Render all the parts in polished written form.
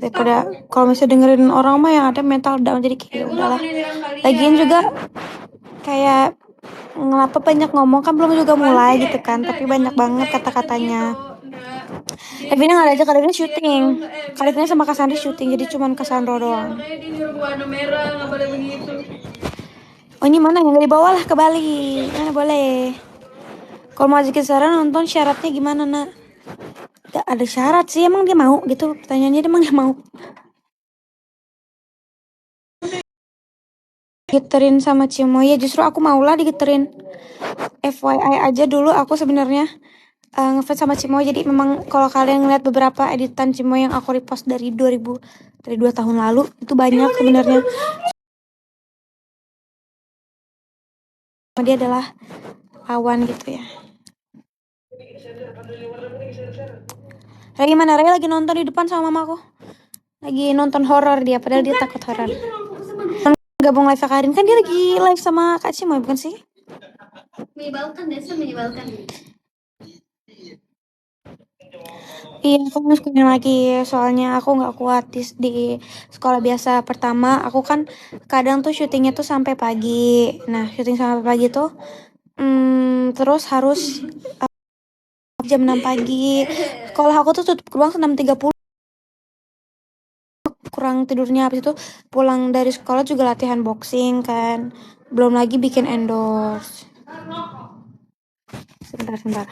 daripada kalau misalnya dengerin orang mah yang ada mental down, jadi kayak udahlah. Lagian juga kayak ngapa banyak ngomong kan, belum juga mulai gitu kan, tapi banyak banget kata-katanya. Evina nggak ada aja, Karina syuting. Karina sama Cassandra syuting, jadi cuman Cassandra doang. Oh ini mana yang dari bawah lah ke Bali, mana boleh. Kalau mau ajakin Sarah nonton syaratnya gimana nak? Gak ada syarat sih, emang dia mau gitu, pertanyaannya emang dia mau. Giterin sama Cimoy, ya justru aku maulah digiterin. FYI aja dulu aku sebenarnya ngefans sama Cimoy, jadi memang kalau kalian ngeliat beberapa editan Cimoy yang aku repost dari 2 tahun lalu itu banyak sebenarnya. Dia adalah lawan gitu ya. Ray gimana? Ray lagi nonton di depan sama mamaku. Lagi nonton horor dia, padahal dia takut horor. Gabung live Karin kan, dia lagi live sama Kak Cimoy bukan sih? Menyebalkan, dasar menyebalkan. Iya, aku mau sekolah lagi, soalnya aku nggak kuat di sekolah biasa. Pertama, aku kan kadang tuh syutingnya tuh sampai pagi. Nah, syuting sampai pagi tuh, terus harus jam 6 pagi. Sekolah aku tuh tutup gerbang 6.30. Kurang tidurnya, habis itu pulang dari sekolah juga latihan boxing kan. Belum lagi bikin endorse. Sebentar.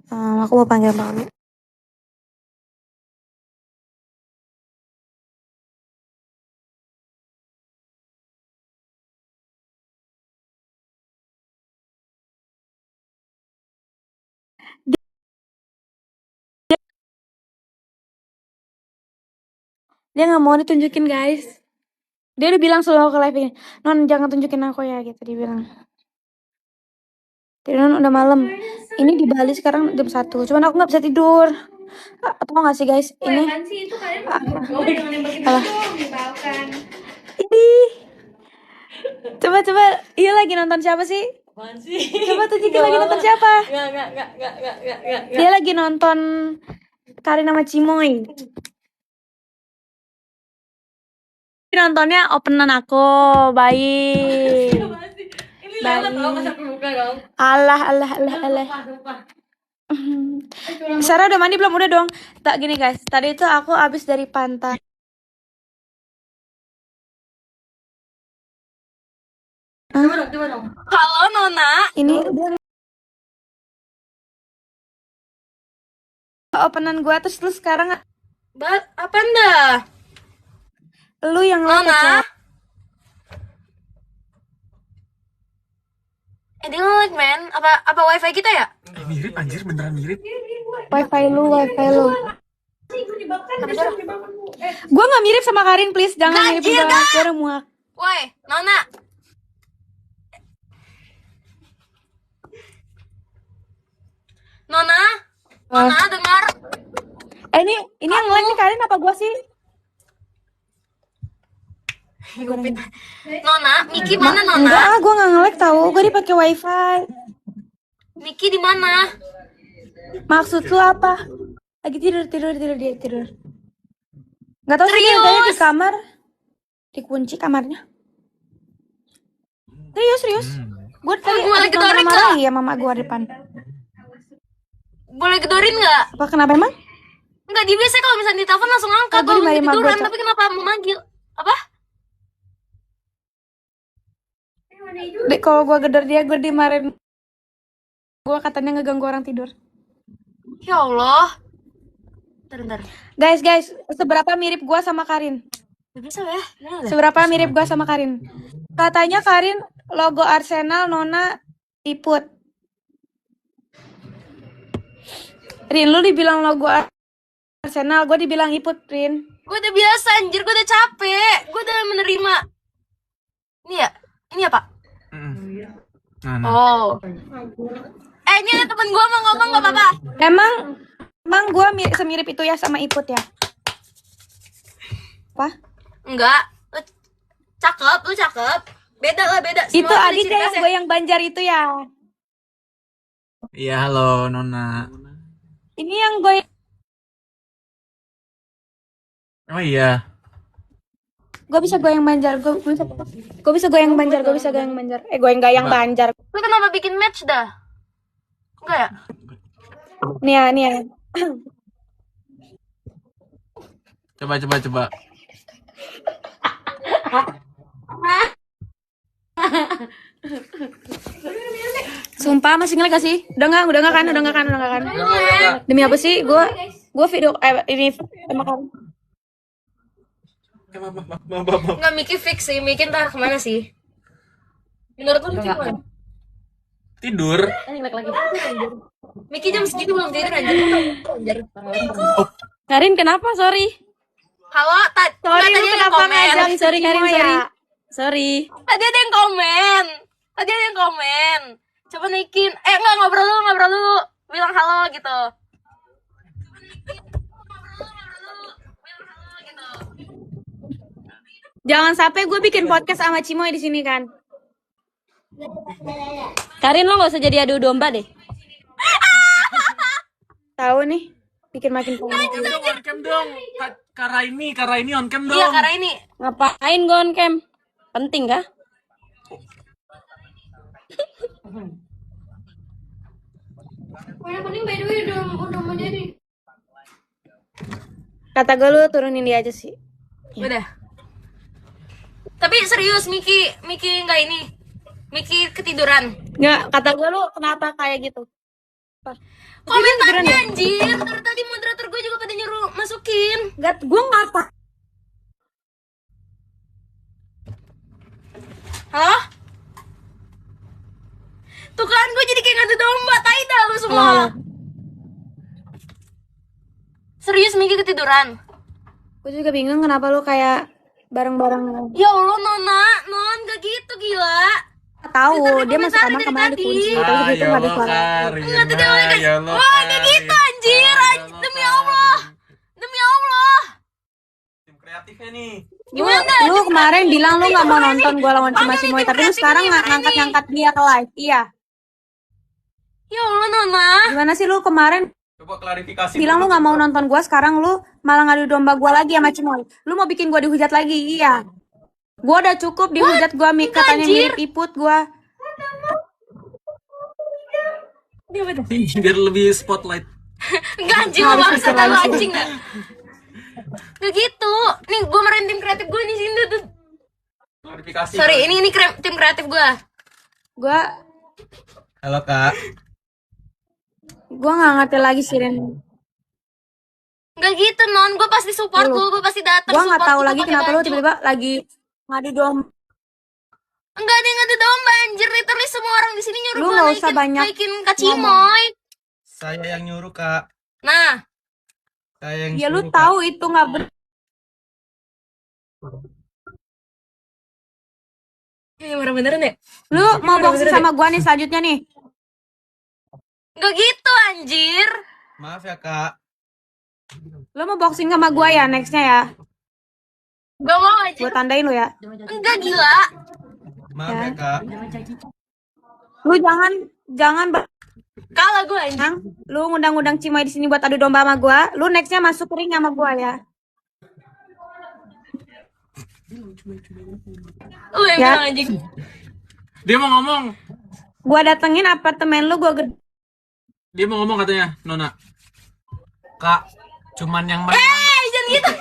Aku mau panggil Mbak. Dia nggak mau ditunjukin guys. Dia udah bilang selalu ke live ini, Non jangan tunjukin aku ya gitu dia bilang. Non udah malam. Ini di Bali sekarang jam 1. Cuman aku nggak bisa tidur. Tau gak sih guys, ini apa? Ini coba iya lagi nonton siapa sih? Coba tunjukin lagi nonton siapa? Nggak. Dia lagi nonton Karin sama Cimoy. Nontonnya openan aku, baik. Alah. Sarah udah mandi belum? Udah dong. Tak gini guys, tadi itu aku abis dari pantai. Coba dong. Halo Nona. Ini openan gua, terus lu sekarang apa dah? Lu yang Nona. Dia nge-lag men. Apa wifi kita ya? Mirip anjir, beneran mirip. Wifi lu. Gua nggak mirip sama Karin, please jangan mirip banget. Gua udah muak. Woi, Nona. Nona dengar. Ini yang nge-lag nih Karin apa gua sih? Nona, Miki mana Nona? Enggak, gua nggak nge-lag tahu. Gua dipakai wifi. Miki di mana? Maksud lu apa? Lagi tidur. Nggak tahu sih, dia di kamar. Dikunci kamarnya. Serius. Gue tadi lagi marah ya mama gue depan. Boleh gedorin nggak? Apa kenapa emang? Enggak, dia biasanya kalau misalnya ditelepon langsung angkat. Kalau lagi tiduran, tapi kenapa memanggil? Apa? Kalau gue gedor dia, gue dimarahin. Gue katanya ngeganggu orang tidur. Ya Allah. Bentar. Guys, seberapa mirip gue sama Karin? Bisa ya? Seberapa mirip gue sama Karin? Katanya Karin logo Arsenal, Nona Iput. Rin, lu dibilang logo Arsenal, gue dibilang Iput, Rin. Gue udah biasa anjir, gue udah capek. Gue udah menerima. Ini ya Pak? Oh. Ini ada temen gue mau ngomong gak apa-apa? Emang gue semirip itu ya sama Iput ya? Apa? Enggak. Lu cakep. Beda. Itu adiknya gue yang Banjar itu ya? Iya, halo Nona. Ini yang gue Oh iya. Gue bisa goyang Banjar, gue bisa goyang Banjar, gue bisa goyang Banjar. Goyang-goyang Coba. Banjar. Lu kenapa bikin match dah? Enggak ya? Nih ya. Coba. Sumpah masih ngelag gak sih? Udah nggak kan? Demi apa sih? Gue video ini sama kamu. Maaf. Enggak, Miki fix sih. Miki entah kemana sih. Menurut lu Miki kemana? Tidur. Miki jam segitu belum tidur anjir. Karin kenapa? Sorry. Halo, Sorry, tadi lu ada yang kenapa komen. ngajak sorry Karin, Cimo sorry. ya? Sorry. Tadi ada yang komen. Coba naikin. Enggak, ngobrol dulu. Bilang halo gitu. Jangan sampai gue bikin podcast sama Cimoy di sini kan. Karin, lo nggak usah jadi adu domba deh. Tahu nih, bikin makin panas. On cam dong. Kara ini on cam dong. Iya, karena ini. Ngapain gue on cam? Penting kah? Yang penting by the way udah mau jadi. Kata gue lu turunin dia aja sih. Udah. Tapi serius Miki enggak ini. Miki ketiduran. Nggak, kata gue lu kenapa kayak gitu? Komentarnya anjir. Dari tadi moderator gue juga pada nyuruh masukin. Nggak, gue ngapa? Halo? Tuh kan gue jadi kayak ngadu domba. Tai dah lu semua. Halo. Serius Miki ketiduran. Gue juga bingung kenapa lu kayak bareng-bareng. Ya Allah Non gak gitu gila. Tahu dia masuk kamar dari kemana tadi. dikunci, tapi itu nggak ada suara. Enggak tadi awalnya kayak wah gak gitu anjir. Demi Allah. Tim kreatifnya nih. Gimana? Lu kemarin bilang lu nggak mau nonton gue lawan Cima Cimoy, tapi lu sekarang ngangkat dia ke live. Iya. Ya Allah Nona. Gimana sih lu kemarin Coba klarifikasi. bilang lu nggak mau nonton gue, sekarang lu malah ngadu domba gue lagi sama Cimoy. Lu mau bikin gue dihujat lagi? Iya. Gue udah cukup dihujat gue, katanya mirip Iput gue. Biar lebih spotlight. Enggak anjing lo bangsa lu anjing dah. Gak gitu. Nih gue marahin tim kreatif gue di sini tuh. Klarifikasi. Sorry, ini tim kreatif gue. Gue Halo Kak. nggak ngerti lagi sih Ren. Gak gitu Non, gue pasti support lu, gue pasti datang. Gue nggak tahu lagi kenapa lu tiba-tiba lagi ngadu domba. Enggak ada yang ngadu domba anjir, literally semua orang di sini nyuruh Lu gue nggak usah banyak naikin Kak Cimoy. Saya yang nyuruh Kak. Nah, Saya yang Ya lu suruh, tahu itu nggak benar. ini bener-beneran ya? Lu mau boxing sama gua nih selanjutnya nih. Gak gitu anjir. Kak. Maaf ya Kak. Lu mau boxing sama gua ya nextnya ya. Gak mau anjir. Gua tandain lu ya. Enggak gila. Maaf ya Kak. Lu jangan Kalah gue anjir. Bang, lu ngundang-ngundang Cimoy di sini buat adu domba sama gua. Lu nextnya masuk ring sama gua ya. Lu yang Ya. bilang anjing. Dia mau ngomong. Gua datengin apartemen lu, Dia mau ngomong katanya, Nona. Kak, cuman yang Jangan gitu.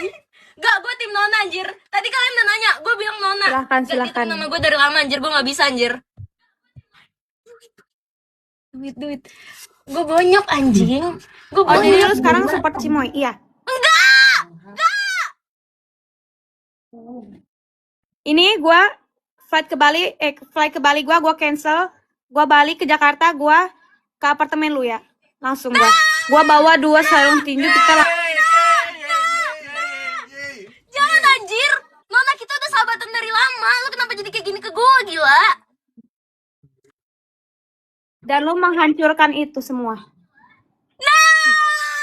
Gak, gue tim Nona anjir. Tadi kalian udah nanya, gue bilang Nona. Silahkan. Nama gue dari lama anjir, gue gak bisa anjir. Duit. Gue bonyok anjing. Gue Oh, jadi bonyok. lu sekarang support Cimoy? Iya. Enggak. Ini gua flight ke Bali gua cancel. Gua balik ke Jakarta, gua ke apartemen lu ya. Langsung gua bawa 2 sarung tinju kita Jangan anjir. Nona, kita udah sahabatan dari lama. Lu kenapa jadi kayak gini ke gue, gila? dan lu menghancurkan itu semua.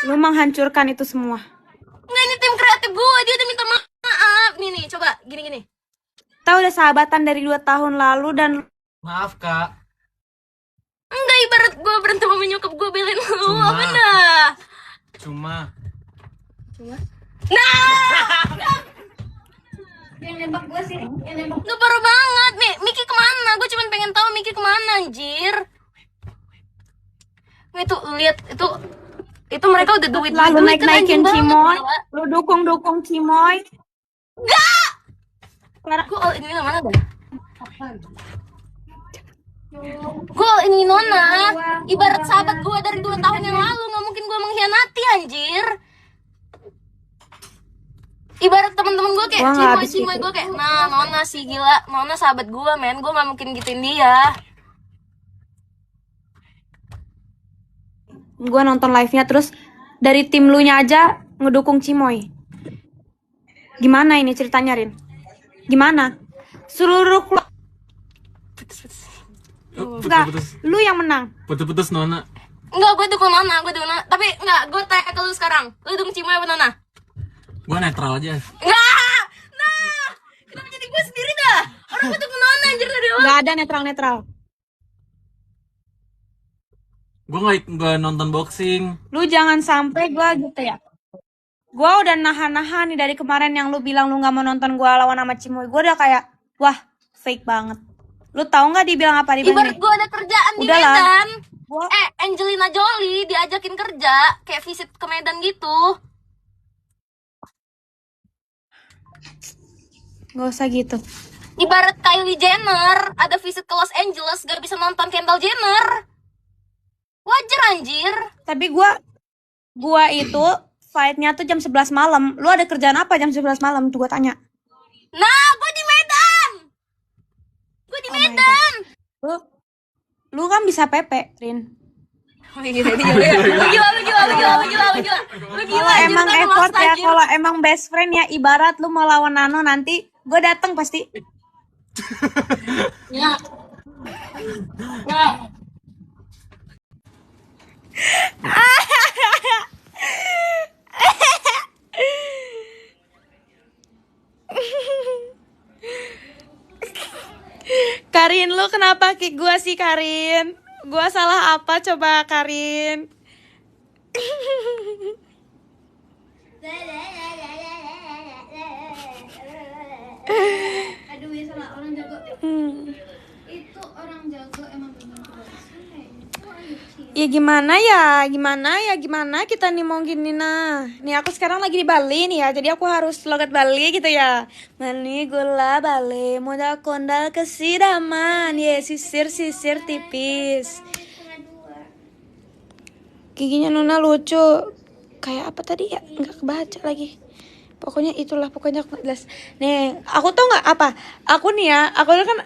Lu menghancurkan itu semua. Nggak, ini tim kreatif gue. Dia udah minta maaf. Nih, coba. Gini. Kita udah sahabatan dari 2 tahun lalu dan Maaf Kak. Enggak, ibarat gue berantem sama nyokap gue belain lu. Cuma. Apa dah? Cuma. Nah! Gak parah banget. Miki kemana? Gue cuma pengen tahu Miki kemana anjir. Itu lihat itu mereka udah duit Lalu duit kan anjing naik-naikin banget. Cimoy. Gila. Lu dukung Cimoy. Gue all ini mana dah? Gue ini Nona. Ibarat sahabat gue dari 2 tahun yang lalu, nggak mungkin gue mengkhianati anjir. Ibarat teman-teman gue kayak Gua nggak habis Cimoy gitu. gue kayak, nah Nona sih gila, Nona sahabat gue men, gue nggak mungkin gituin dia. Gue nonton live-nya terus dari tim lu nya aja ngedukung Cimoy. Gimana ini ceritanya, Rin? Gimana? Seluruh enggak, Putus-putus. lu yang menang. Putus-putus Nona. Enggak, gue dukung Nona, tapi enggak, gue tanya ke lu sekarang, lu dukung Cimoy apa Nona? Gue netral aja. Enggak, nah, kenapa jadi gue sendiri dah? Orang gue dukung Nona anjir dari awal. Gak ada netral-netral. Gue nggak nonton boxing. Lu jangan sampai gua gitu ya. Gua udah nahan-nahan nih dari kemarin yang lu bilang lu gak mau nonton gua lawan sama Cimoy. Gua udah kayak, wah, fake banget. Lu tahu nggak dibilang apa di Ibarat gue ada kerjaan di Udah lah. Medan. Gua Angelina Jolie diajakin kerja kayak visit ke Medan gitu. gak usah gitu. Ibarat Kylie Jenner ada visit ke Los Angeles gak bisa nonton Kendall Jenner. Wajar anjir. Tapi gua itu flightnya tuh jam 11 malam. Lu ada kerjaan apa jam 11 malam? Tuh gua tanya. Nah, gue di Medan. Gue di Medan. Lu kan bisa PP, Rin. Lu gila. Kalau emang effort ya, kalau emang best friend ya, ibarat lu mau lawan Nano nanti, gue dateng pasti. Ya. Karin, lu kenapa kick gue sih, Karin? Gue salah apa coba, Karin? Aduh ya salah orang jago. Itu orang jago emang benar Ya gimana kita nih mau gini nah. Nih aku sekarang lagi di Bali nih ya, jadi aku harus logat Bali gitu ya. Mani gula Bali, modal kondal kesiraman, ya sisir tipis. Giginya Nona lucu. Kayak apa tadi ya? Nggak kebaca lagi. Pokoknya itulah, pokoknya aku jelas. Nih, aku tau nggak apa? Aku nih ya, aku kan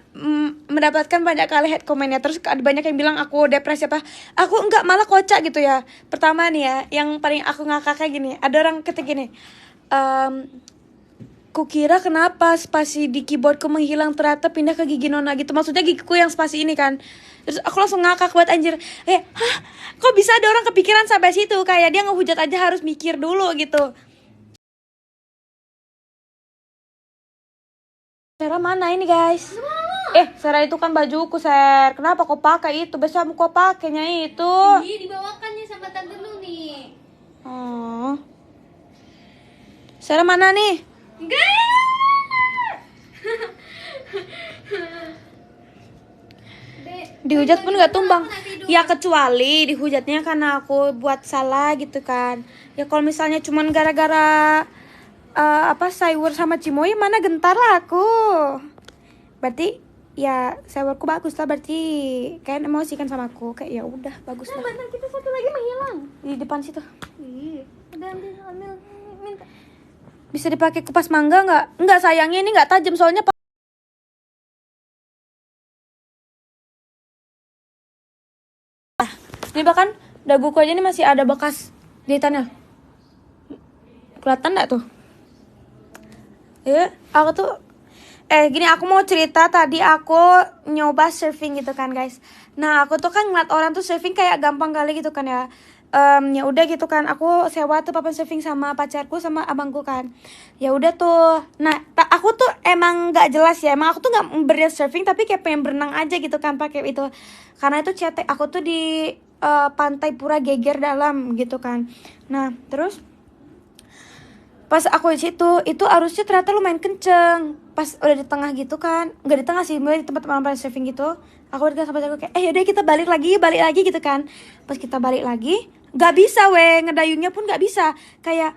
mendapatkan banyak kali hate komennya. Terus ada banyak yang bilang aku depresi apa. Aku enggak, malah kocak gitu ya. Pertama nih ya, yang paling aku ngakak kayak gini. Ada orang ketik gini. Kukira kenapa spasi di keyboardku menghilang, ternyata pindah ke gigi Nona gitu. Maksudnya gigiku yang spasi ini kan. Terus aku langsung ngakak buat anjir. Hah? Kok bisa ada orang kepikiran sampai situ? Kayak dia ngehujat aja harus mikir dulu gitu. Sarah mana ini guys? Sarah itu kan bajuku, Ser. Kenapa kau pakai itu? Biasa kau pakainya itu. Iya dibawakannya sama tante lu nih. Oh. Sarah mana nih? Enggak. Dihujat pun gak tumbang. Ya kecuali dihujatnya karena aku buat salah gitu kan. Ya kalau misalnya cuman gara-gara Cyber sama Cimoy, mana gentar lah aku. Berarti ya Cyberku bagus lah, berarti kayak emosi kan sama aku. Kayak ya udah bagus lah. Mana kita satu lagi menghilang. Di depan situ. Ih, udah ambil minta. Bisa dipakai kupas mangga nggak? Nggak, sayangnya ini nggak tajam soalnya. Ini bahkan daguku aja nih masih ada bekas jahitannya. Kelihatan nggak tuh? Ya, aku tuh gini, aku mau cerita. Tadi aku nyoba surfing gitu kan guys. Nah aku tuh kan ngeliat orang tuh surfing kayak gampang kali gitu kan ya. Ya udah gitu kan, aku sewa tuh papan surfing sama pacarku sama abangku kan. Ya udah tuh. Nah aku tuh emang nggak jelas ya, emang aku tuh nggak berniat surfing tapi kayak pengen berenang aja gitu kan pakai itu. Karena itu CT aku tuh di pantai Pura Geger dalam gitu kan. Nah terus Pas aku di situ itu arusnya ternyata lumayan kenceng. Pas udah di tengah gitu kan, nggak di tengah sih, mulai di tempat malam surfing gitu. Aku udah sama aku kayak yaudah kita balik lagi gitu kan. Pas kita balik lagi nggak bisa ngedayungnya pun nggak bisa, kayak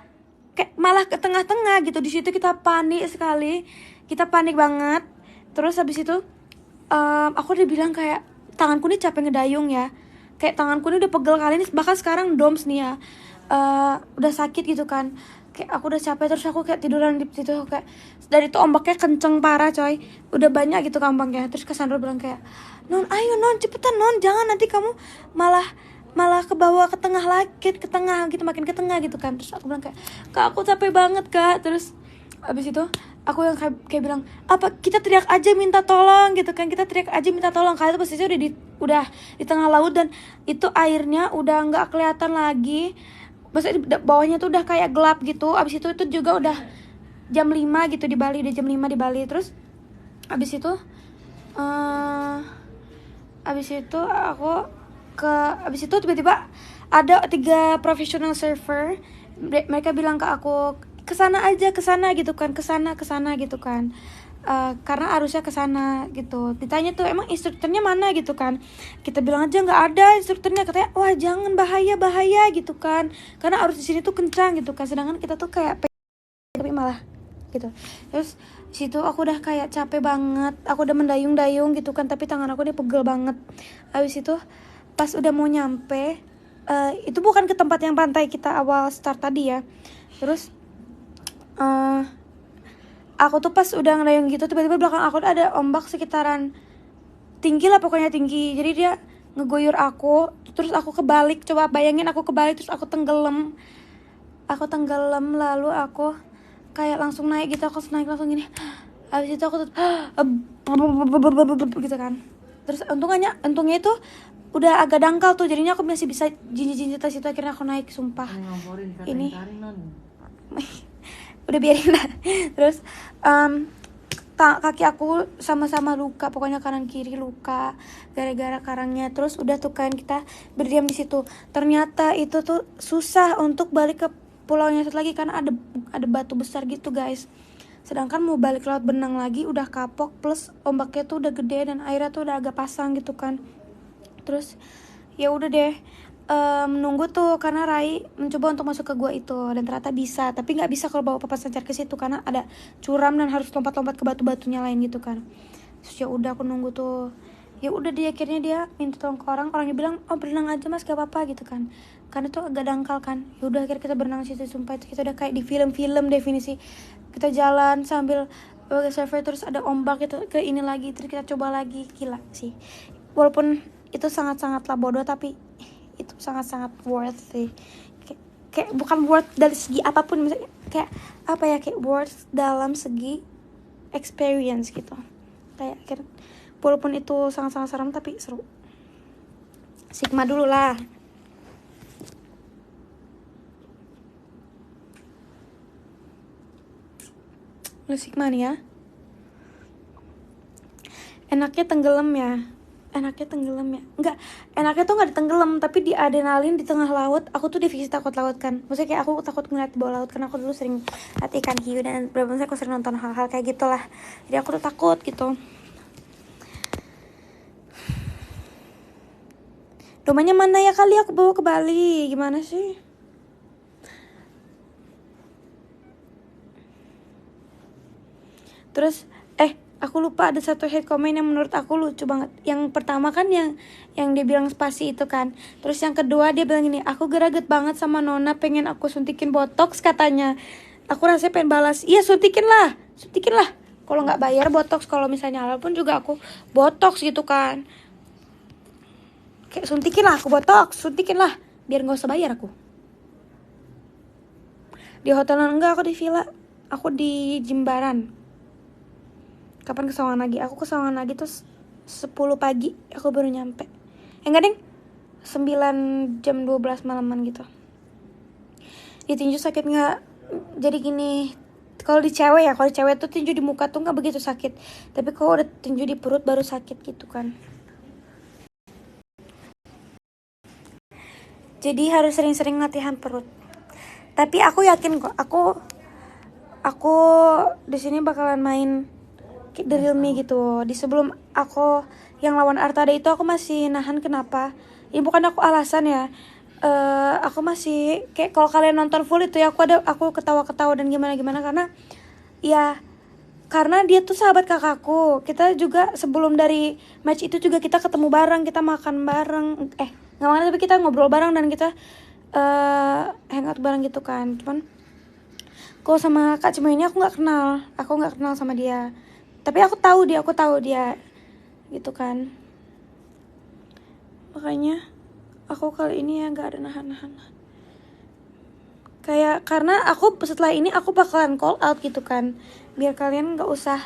malah ke tengah-tengah gitu. Di situ kita panik sekali, kita panik banget. Terus habis itu aku udah bilang kayak tanganku nih capek ngedayung ya, kayak tanganku nih udah pegel kali ini, bahkan sekarang DOMS nih ya. Udah sakit gitu kan, kayak aku udah capek. Terus aku kayak tiduran di situ, kayak dari itu ombaknya kenceng parah coy, udah banyak gitu ombaknya. Terus Cassandra bilang kayak, non ayo non cepetan non, jangan nanti kamu malah ke bawah, ke tengah lagi, ke tengah gitu, makin ke tengah gitu kan. Terus aku bilang kayak, kak aku capek banget kak. Terus abis itu aku yang kayak bilang, apa kita teriak aja minta tolong gitu kan, kita teriak aja minta tolong. Kali itu posisinya udah di tengah laut dan itu airnya udah nggak kelihatan lagi. Maksudnya di bawahnya tuh udah kayak gelap gitu. Abis itu juga udah jam 5 gitu di Bali, udah jam 5 di Bali. Terus abis itu abis itu tiba-tiba ada 3 professional surfer. Mereka bilang ke aku, kesana gitu kan, kesana gitu kan. Karena arusnya kesana gitu. Ditanya tuh emang instrukturnya mana gitu kan, kita bilang aja nggak ada instrukturnya. Katanya wah jangan, bahaya gitu kan, karena arus di sini tuh kencang gitu kan, sedangkan kita tuh kayak tapi malah gitu. Terus situ aku udah kayak capek banget, aku udah mendayung gitu kan, tapi tangan aku udah pegel banget. Habis itu pas udah mau nyampe, itu bukan ke tempat yang pantai kita awal start tadi ya. Terus aku tuh pas udah ngedayung gitu, tiba-tiba belakang aku ada ombak sekitaran tinggi lah, pokoknya tinggi. Jadi dia ngeguyur aku, terus aku kebalik. Coba bayangin aku kebalik terus aku tenggelam, lalu aku kayak langsung naik gitu. Aku naik langsung gini. Habis itu aku tuh gitu kan. Terus untungnya itu udah agak dangkal tuh, jadinya aku masih bisa jinjit tas itu. Akhirnya aku naik, sumpah ini udah biarin lah. Terus kaki aku sama-sama luka, pokoknya kanan kiri luka gara-gara karangnya. Terus udah tuh kan kita berdiam di situ. Ternyata itu tuh susah untuk balik ke pulaunya satu lagi karena ada batu besar gitu guys. Sedangkan mau balik laut benang lagi udah kapok, plus ombaknya tuh udah gede dan airnya tuh udah agak pasang gitu kan. Terus ya udah deh, menunggu tuh karena Rai mencoba untuk masuk ke gua itu dan ternyata bisa, tapi nggak bisa kalau bawa papan selancar ke situ karena ada curam dan harus lompat-lompat ke batu-batunya lain gitu kan. Terus ya udah aku nunggu tuh. Ya udah dia akhirnya dia minta tolong ke orangnya bilang, oh berenang aja mas gak apa-apa gitu kan, karena itu agak dangkal kan. Ya udah akhirnya kita berenang situ. Sumpah itu kita udah kayak di film-film definisi. Kita jalan sambil pakai surfer, terus ada ombak itu ke ini lagi, terus kita coba lagi. Gila sih, walaupun itu sangat-sangatlah bodoh, tapi itu sangat-sangat worth sih. Kayak bukan worth dari segi apapun, misalnya kayak apa ya, kayak worth dalam segi experience gitu. Kayak walaupun itu sangat-sangat seram tapi seru. Sigma dulu lah. Lu Sigma nih ya. Enaknya tenggelam ya. Enggak, enaknya tuh gak ditenggelam, tapi di adrenalin di tengah laut. Aku tuh definisi takut laut kan, maksudnya kayak aku takut ngeliat di bawah laut karena aku dulu sering lihat ikan hiu dan beberapa aku sering nonton hal-hal kayak gitulah. Jadi aku tuh takut gitu. Domanya mana ya, kali aku bawa ke Bali, gimana sih? Terus aku lupa ada satu hate comment yang menurut aku lucu banget. Yang pertama kan yang dia bilang spasi itu kan. Terus yang kedua dia bilang gini, aku geraget banget sama Nona pengen aku suntikin botox katanya. Aku rasanya pengen balas, iya suntikin lah. Kalau nggak bayar botox, kalau misalnya halal pun juga aku botox gitu kan. Kayak suntikin lah aku botox, biar nggak usah bayar aku. Di hotel enggak, aku di villa, aku di Jimbaran. Kapan ke Sawangan lagi? Aku ke Sawangan lagi tuh 10 pagi aku baru nyampe. Enggak deng, 9 jam 12 malaman gitu. Ditinju sakit nggak? Jadi gini, kalau di cewek tuh tinju di muka tuh nggak begitu sakit, tapi kalau udah tinju di perut baru sakit gitu kan. Jadi harus sering-sering latihan perut. Tapi aku yakin kok, aku aku di sini bakalan main The Real Me gitu. Di sebelum aku yang lawan Artada itu aku masih nahan. Kenapa? Ya bukan aku alasan ya. Aku masih kayak kalau kalian nonton full itu ya aku ketawa-ketawa dan gimana-gimana karena dia tuh sahabat kakakku. Kita juga sebelum dari match itu juga kita ketemu bareng, kita makan bareng. Nggak makan tapi kita ngobrol bareng dan kita hangout bareng gitu kan. Cuman kalau sama Kak Cimo ini aku nggak kenal sama dia. Tapi aku tahu dia gitu kan. Makanya aku kali ini ya nggak ada nahan-nahan. Kayak karena aku setelah ini aku bakalan call out gitu kan, biar kalian nggak usah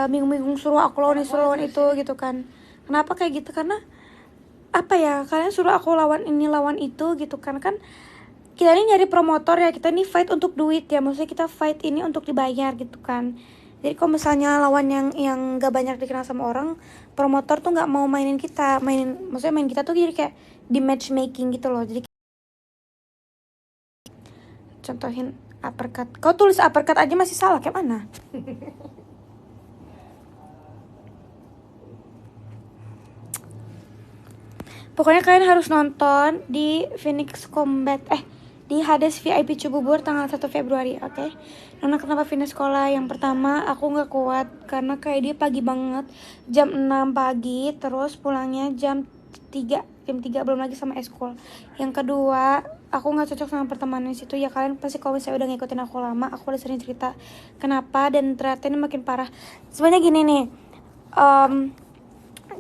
bingung-bingung suruh aku lawan itu gitu kan. Kenapa kayak gitu? Karena apa ya, kalian suruh aku lawan ini lawan itu gitu kan kita ini nyari promotor ya, kita ini fight untuk duit ya, maksudnya kita fight ini untuk dibayar gitu kan. Jadi kalau misalnya lawan yang gak banyak dikenal sama orang, promotor tuh nggak mau mainin kita tuh jadi kayak di matchmaking gitu loh. Jadi contohin uppercut, kau tulis uppercut aja masih salah kayak mana? Pokoknya kalian harus nonton di Phoenix Combat di Hades VIP Cibubur tanggal 1 Februari, oke? Karena kenapa Phoenix sekolah? Yang pertama aku nggak kuat karena kayak dia pagi banget, jam 6 pagi, terus pulangnya jam 3 belum lagi sama eskul. Yang kedua aku nggak cocok sama pertemanan situ ya. Kalian pasti kalau misalnya udah ngikutin aku lama, aku udah sering cerita kenapa, dan ternyata ini makin parah. Sebenarnya gini nih,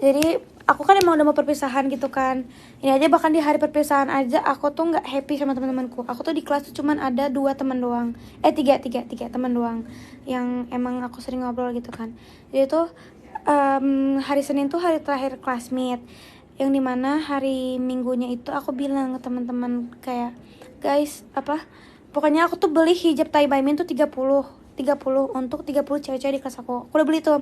jadi aku kan emang udah mau perpisahan gitu kan. Ini aja bahkan di hari perpisahan aja aku tuh nggak happy sama teman-temanku. Aku tuh di kelas tuh cuman ada 2 teman doang, tiga teman doang yang emang aku sering ngobrol gitu kan. Jadi tuh hari Senin tuh hari terakhir classmate, yang dimana hari Minggunya itu aku bilang ke teman-teman kayak, guys pokoknya aku tuh beli hijab Taibamin tuh 30 untuk 30 cewek-cewek di kelas aku udah beli tuh.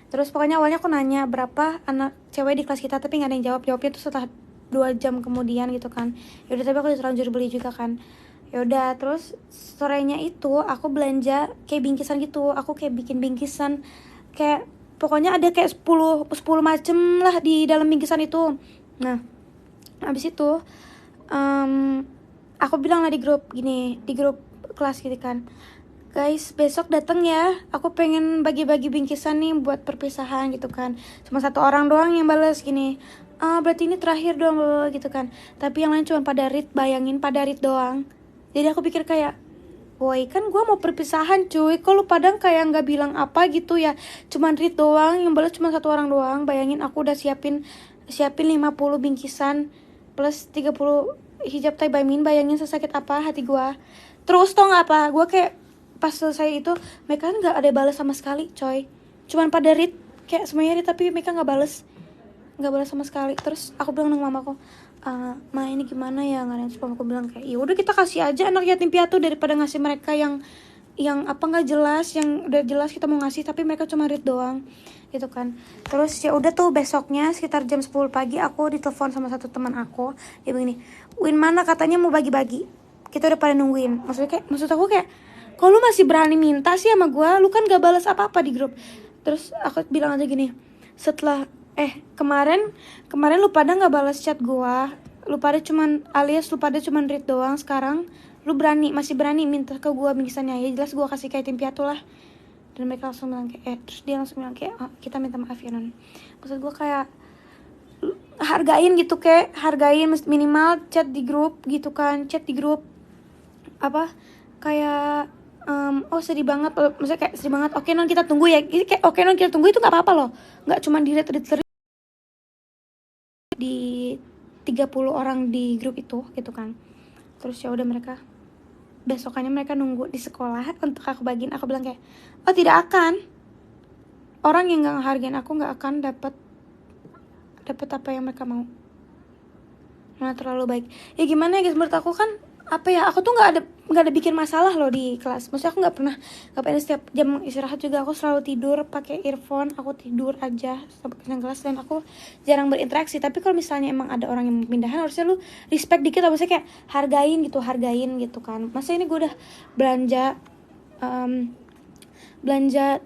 Terus pokoknya awalnya aku nanya berapa anak cewek di kelas kita, tapi nggak ada yang jawabnya tuh setelah 2 jam kemudian gitu kan. Yaudah, tapi aku terlanjur beli juga kan. Yaudah, terus sorenya itu aku belanja kayak bingkisan gitu. Aku kayak bikin bingkisan kayak pokoknya ada kayak 10 macem lah di dalam bingkisan itu. Nah, habis itu aku bilang lah di grup kelas gitu kan, guys besok datang ya, aku pengen bagi-bagi bingkisan nih buat perpisahan gitu kan. Cuma 1 orang doang yang balas gini, berarti ini terakhir dong gitu kan. Tapi yang lain cuma pada read, bayangin pada read doang. Jadi aku pikir kayak, woi kan gue mau perpisahan cuy, kok lu pada kayak nggak bilang apa gitu ya. Cuman read doang, yang balas cuma 1 orang doang. Bayangin aku udah siapin 50 bingkisan plus 30 hijab Taibamin, bayangin sesakit apa hati gue. Terus tau gak apa, gue kayak pas selesai itu mereka nggak ada balas sama sekali coy, cuman pada read kayak semuanya read tapi mereka nggak balas sama sekali. Terus aku bilang sama mamaku, ma ini gimana ya, nggak ada yang spam. Aku bilang kayak, ya udah kita kasih aja anak yatim piatu daripada ngasih mereka yang apa nggak jelas, yang udah jelas kita mau ngasih tapi mereka cuma read doang gitu kan. Terus ya udah tuh besoknya sekitar jam 10 pagi aku ditelepon sama satu teman aku, dia begini, Win mana katanya mau bagi-bagi, kita udah pada nungguin. Maksud aku kayak, kalau lu masih berani minta sih sama gue, lu kan gak balas apa-apa di grup. Terus aku bilang aja gini, setelah kemarin lu pada gak balas chat gue, lu pada cuman read doang. Sekarang lu masih berani minta ke gue bingkisannya, ya jelas gue kasih kayak tim piatu lah. Dan mereka langsung bilang kayak terus dia langsung bilang kayak, kita minta maaf ya non. Maksud gue kayak, hargain gitu, kayak hargain minimal chat di grup gitu kan. Chat di grup kayak sedih banget, maksudnya kayak sedih banget, oke non kita tunggu ya, kayak oke non kita tunggu itu nggak apa-apa loh, nggak cuma di di 30 orang di grup itu gitu kan. Terus ya udah, besokannya mereka nunggu di sekolah untuk aku bagiin. Aku bilang kayak, tidak akan, orang yang nggak ngehargain aku nggak akan dapat apa yang mereka mau. Nah, terlalu baik ya gimana ya guys, menurut aku kan aku tuh nggak ada bikin masalah loh di kelas. Maksudnya aku nggak pernah setiap jam istirahat juga aku selalu tidur pakai earphone, aku tidur aja sampai ke kelas, dan aku jarang berinteraksi. Tapi kalau misalnya emang ada orang yang pindahan, harusnya lu respect dikit, maksudnya kayak hargain gitu kan. Masa ini gue udah belanja belanja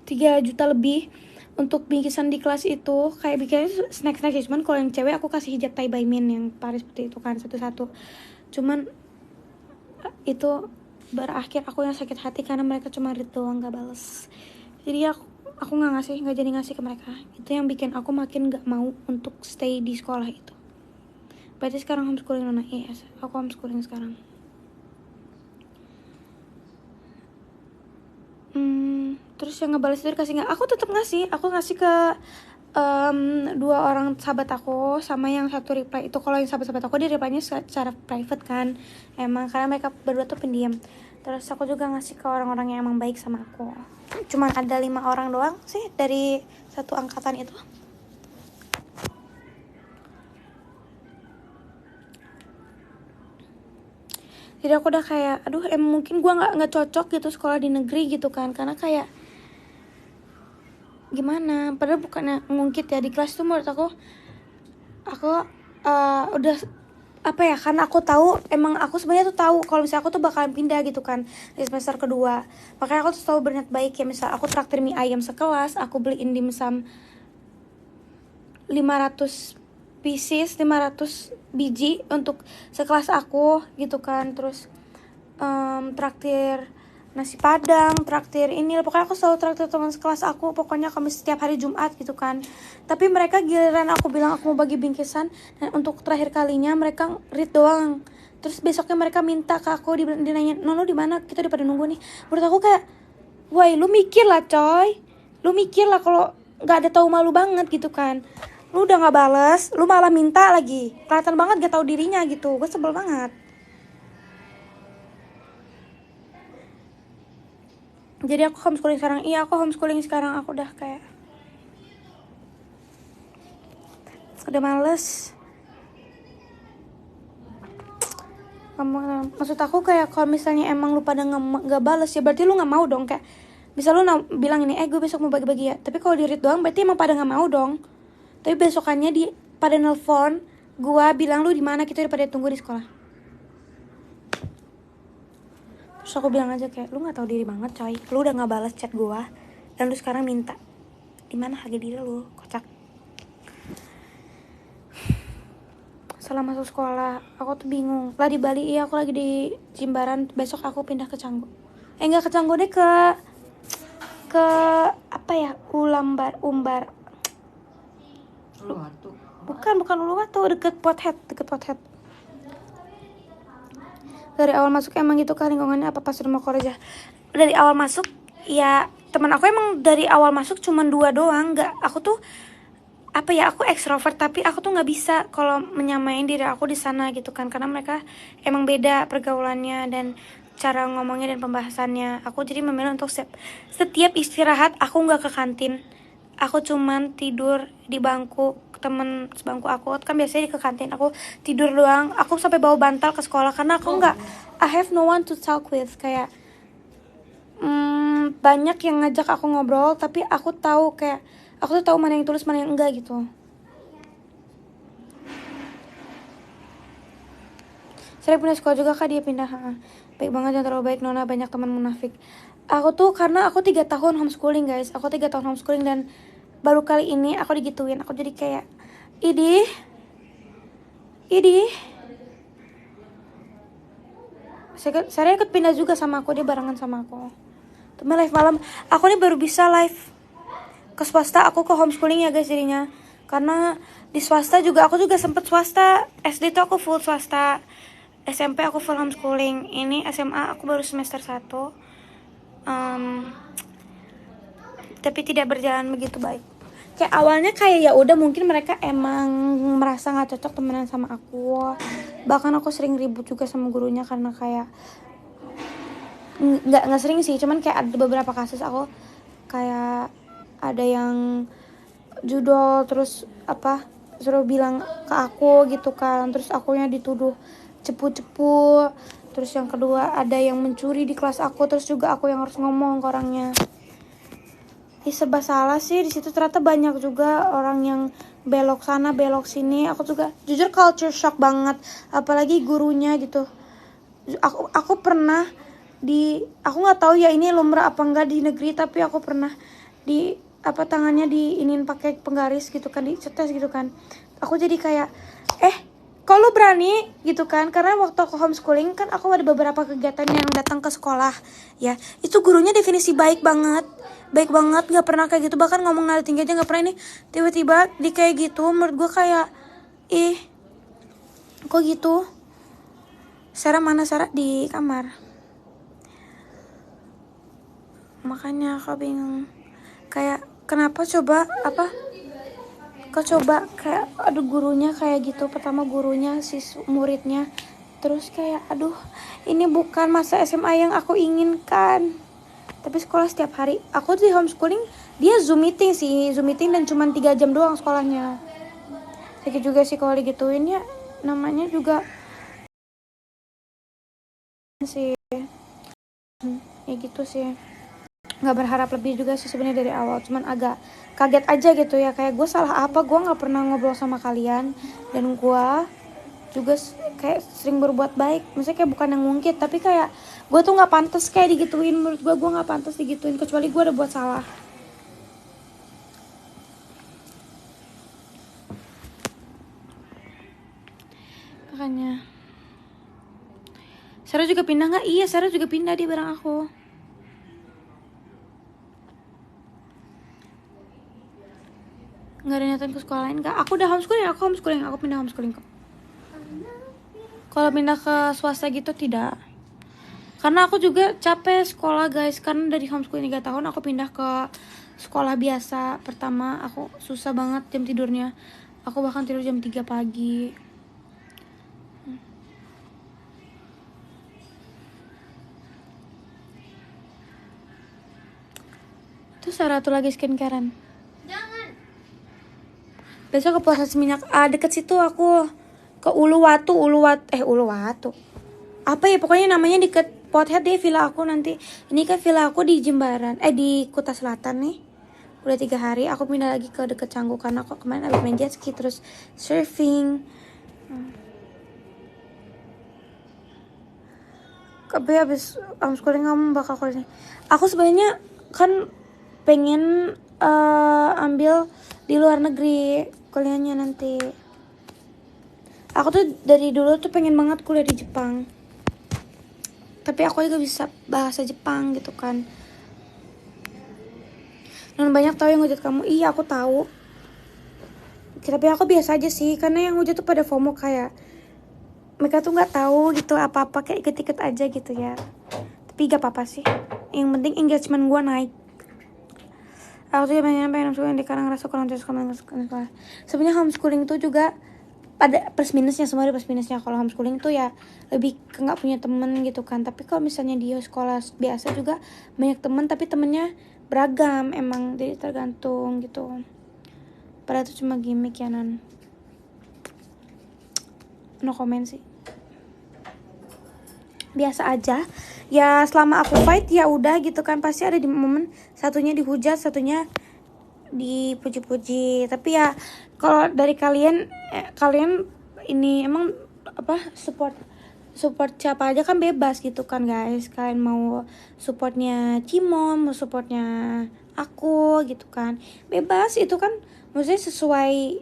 3 juta lebih untuk bingkisan di kelas itu, kayak bikinnya snack sih. Cuman kalau yang cewek aku kasih hijab Thai by Min yang Paris seperti itu kan, satu-satu. Cuman itu berakhir aku yang sakit hati karena mereka cuma read doang, gak bales. Jadi aku nggak jadi ngasih ke mereka. Itu yang bikin aku makin gak mau untuk stay di sekolah itu. Berarti sekarang homeschooling Nona? Yes, aku homeschooling sekarang. Terus yang ngebales itu dikasih nggak? Aku tetap ngasih. Aku ngasih ke 2 orang sahabat aku sama yang satu reply itu. Kalau yang sahabat-sahabat aku dia reply-nya secara private kan, emang karena mereka berdua tuh pendiam. Terus aku juga ngasih ke orang-orang yang emang baik sama aku. Cuman ada 5 orang doang sih dari satu angkatan itu. Jadi aku udah kayak, aduh mungkin gue nggak cocok gitu sekolah di negeri gitu kan, karena kayak gimana, padahal bukannya ngungkit ya di kelas tuh. Menurut aku udah apa ya, karena aku tahu emang aku sebenarnya tuh tahu kalau misalnya aku tuh bakalan pindah gitu kan di semester kedua, makanya aku tuh selalu berniat baik ya. Misal aku traktir mie ayam sekelas, aku beliin dimsum 500 pieces, 500 biji untuk sekelas aku gitu kan. Terus traktir nasi padang, traktir ini, pokoknya aku selalu traktir teman sekelas aku, pokoknya kami setiap hari Jumat gitu kan. Tapi mereka giliran aku bilang aku mau bagi bingkisan, dan untuk terakhir kalinya mereka read doang. Terus besoknya mereka minta ke aku, dia nanya, "Nono di mana? Kita udah pada nunggu nih." Menurut aku kayak, woi lu mikir lah coy, lu mikir lah, kalau nggak ada tahu malu banget gitu kan. Lu udah nggak bales, lu malah minta lagi, kelihatan banget gak tahu dirinya gitu. Gue sebel banget. Jadi aku homeschooling sekarang. Iya, aku homeschooling sekarang. Aku udah kayak udah males. Maksud aku kayak kalau misalnya emang lu pada nggak bales ya berarti lu nggak mau dong. Kayak misal lu bilang ini, gue besok mau bagi-bagi ya, tapi kalau di read doang berarti emang pada nggak mau dong. Tapi besokannya di pada nelpon gua bilang lu di mana, kita udah pada tunggu di sekolah. Terus aku bilang aja kayak, lu nggak tahu diri banget coy, lu udah nggak balas chat gua dan lu sekarang minta, di mana harga diri lu, kocak. Setelah masuk sekolah aku tuh bingung lah. Di Bali iya, aku lagi di Jimbaran, besok aku pindah ke Canggu. Nggak ke Canggu deh, ke apa ya, Umbar bukan Uluwatu, deket Pothead. Dari awal masuk emang gitu kan lingkungannya, apa pas udah mau kuliah? Dari awal masuk ya teman aku emang dari awal masuk cuman 2 doang. Aku tuh apa ya, aku ekstrovert tapi aku tuh nggak bisa kalau menyamain diri aku di sana gitu kan, karena mereka emang beda pergaulannya dan cara ngomongnya dan pembahasannya. Aku jadi memilih untuk setiap istirahat aku nggak ke kantin, aku cuman tidur di bangku temen sebangku aku kan biasanya ke kantin, aku tidur doang. Aku sampai bawa bantal ke sekolah karena aku nggak, I have no one to talk with. Kayak banyak yang ngajak aku ngobrol tapi aku tahu kayak aku tuh tahu mana yang tulus mana yang enggak gitu. Saya punya sekolah juga kak, dia pindah. Baik banget, jangan terlalu baik Nona, banyak teman munafik. Aku tuh karena aku 3 tahun homeschooling guys, aku 3 tahun homeschooling dan baru kali ini aku digituin. Aku jadi kayak Idi saya ikut pindah juga sama aku, dia barengan sama aku. Temen live malam, aku nih baru bisa live ke swasta, aku ke homeschooling ya guys jadinya. Karena di swasta juga, aku juga sempet swasta. SD tuh aku full swasta, SMP aku full homeschooling. Ini SMA aku baru semester 1. Tapi tidak berjalan begitu baik. Kayak awalnya kayak ya udah mungkin mereka emang merasa nggak cocok temenan sama aku. Bahkan aku sering ribut juga sama gurunya karena kayak nggak sering sih, cuman kayak ada beberapa kasus aku kayak ada yang judol terus suruh bilang ke aku gitu kan, terus akunya dituduh cepu. Terus yang kedua ada yang mencuri di kelas aku, terus juga aku yang harus ngomong ke orangnya. Serba salah sih di situ. Ternyata banyak juga orang yang belok sana belok sini. Aku juga jujur culture shock banget, apalagi gurunya gitu. Aku pernah aku nggak tahu ya ini lumrah apa enggak di negeri, tapi aku pernah di tangannya diinin pakai penggaris gitu kan, dicetes gitu kan. Aku jadi kayak kalau berani gitu kan, karena waktu aku homeschooling kan aku ada beberapa kegiatan yang datang ke sekolah ya, itu gurunya definisi baik banget, nggak pernah kayak gitu, bahkan ngomong nada tinggi aja nggak pernah. Ini tiba-tiba di kayak gitu, menurut gue kayak kok gitu. Sarah mana? Sarah di kamar. Makanya aku bingung, kayak kenapa coba kok coba kayak aduh gurunya kayak gitu, pertama gurunya muridnya, terus kayak aduh ini bukan masa SMA yang aku inginkan. Tapi sekolah setiap hari, aku di homeschooling dia zoom meeting dan cuma 3 jam doang sekolahnya. Sakit juga sih kalau digituin ya, namanya juga sih ya gitu sih. Nggak berharap lebih juga sih sebenarnya dari awal, cuman agak kaget aja gitu ya, kayak gue salah apa, gue nggak pernah ngobrol sama kalian dan gue juga kayak sering berbuat baik, maksudnya kayak bukan yang ngungkit, tapi kayak gue tuh nggak pantas kayak digituin. Menurut gue nggak pantas digituin, kecuali gue udah buat salah. Makanya Sarah juga pindah nggak? Iya, Sarah juga pindah, dia bareng aku. Nggak ada niatan ke sekolah lain. Nggak, aku udah homeschooling, aku pindah homeschooling kok. Kalau pindah ke swasta gitu tidak, karena aku juga capek sekolah guys, karena dari homeschooling 3 tahun aku pindah ke sekolah biasa. Pertama aku susah banget jam tidurnya, aku bahkan tidur jam 3 pagi. Terus Sarah tuh lagi skincarean. Jangan. Besok ke Proses Minyak deket situ, aku ke Uluwatu. Apa ya pokoknya namanya, deket Pothead deh villa aku nanti. Ini kan villa aku di Jimbaran, di Kuta Selatan nih. Udah 3 hari, aku pindah lagi ke deket Canggu karena aku kemarin abis main jet ski terus surfing. Tapi abis homeschooling kamu bakal kuliah. Aku sebenarnya kan pengen ambil di luar negeri kuliahnya nanti. Aku tuh dari dulu tuh pengen banget kuliah di Jepang, tapi aku juga bisa bahasa Jepang gitu kan. Dan banyak tahu yang ngujat kamu, iya aku tahu, tapi aku biasa aja sih, karena yang ngujat tuh pada FOMO, kayak mereka tuh nggak tahu gitu apa-apa, kayak ikut-ikut aja gitu ya. Tapi gak apa-apa sih, yang penting engagement gue naik. Aku tuh pengen homeschooling di Karangrasa, kurang terus sekolah. Sebenarnya homeschooling itu juga ada plus minusnya, semua ada plus minusnya. Kalau homeschooling tuh ya lebih ke nggak punya temen gitu kan. Tapi kalau misalnya dia sekolah biasa juga banyak temen, tapi temennya beragam emang, jadi tergantung gitu. Padahal itu cuma gimmick ya non. No comment sih. Biasa aja. Ya selama aku fight ya udah gitu kan, pasti ada di momen satunya dihujat, satunya dipuji-puji. Tapi ya kalau dari kalian ini emang support siapa aja kan bebas gitu kan guys. Kalian mau supportnya Cimon, mau supportnya aku gitu kan, bebas. Itu kan maksudnya sesuai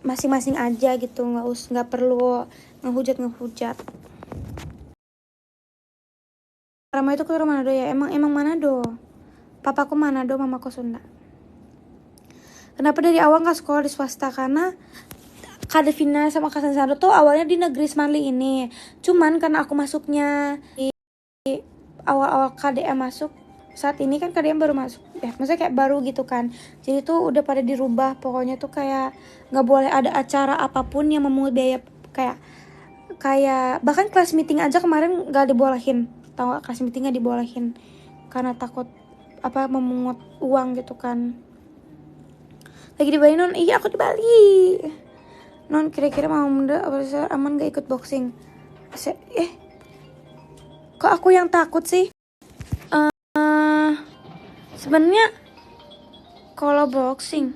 masing-masing aja gitu, nggak perlu ngehujat. Rama itu keluar Manado ya, emang Manado. Papaku Manado, mamaku Sunda. Kenapa dari awal nggak sekolah di swasta? Karena Kak Devina sama Kak Sandro tuh awalnya di negeri Semanli ini. Cuman karena aku masuknya di awal-awal KDM masuk, saat ini kan KDM baru masuk ya, maksudnya kayak baru gitu kan. Jadi tuh udah pada dirubah, pokoknya tuh kayak nggak boleh ada acara apapun yang memungut biaya, kayak bahkan kelas meeting aja kemarin nggak dibolehin. Tahu gak, kelas meeting nggak dibolehin karena takut memungut uang gitu kan. Lagi di Bali non, iya aku di Bali non. Kira-kira mau muda aman gak ikut boxing? Kok aku yang takut sih? Sebenarnya kalau boxing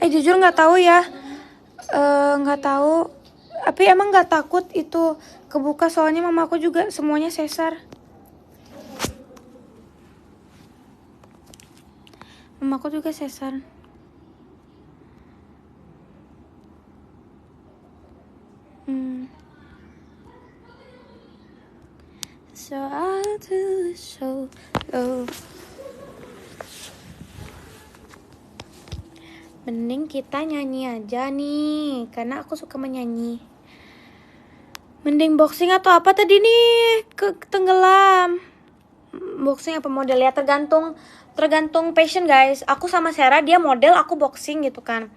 jujur nggak tahu ya, nggak tahu. Tapi emang nggak takut itu kebuka, soalnya mama aku juga semuanya sesar. Mamaku juga sesar. So I'll do it so low. Mending kita nyanyi aja nih, karena aku suka menyanyi. Mending boxing atau apa tadi nih? Tenggelam. Boxing apa model ya? Tergantung passion guys. Aku sama Sarah dia model, aku boxing gitu kan.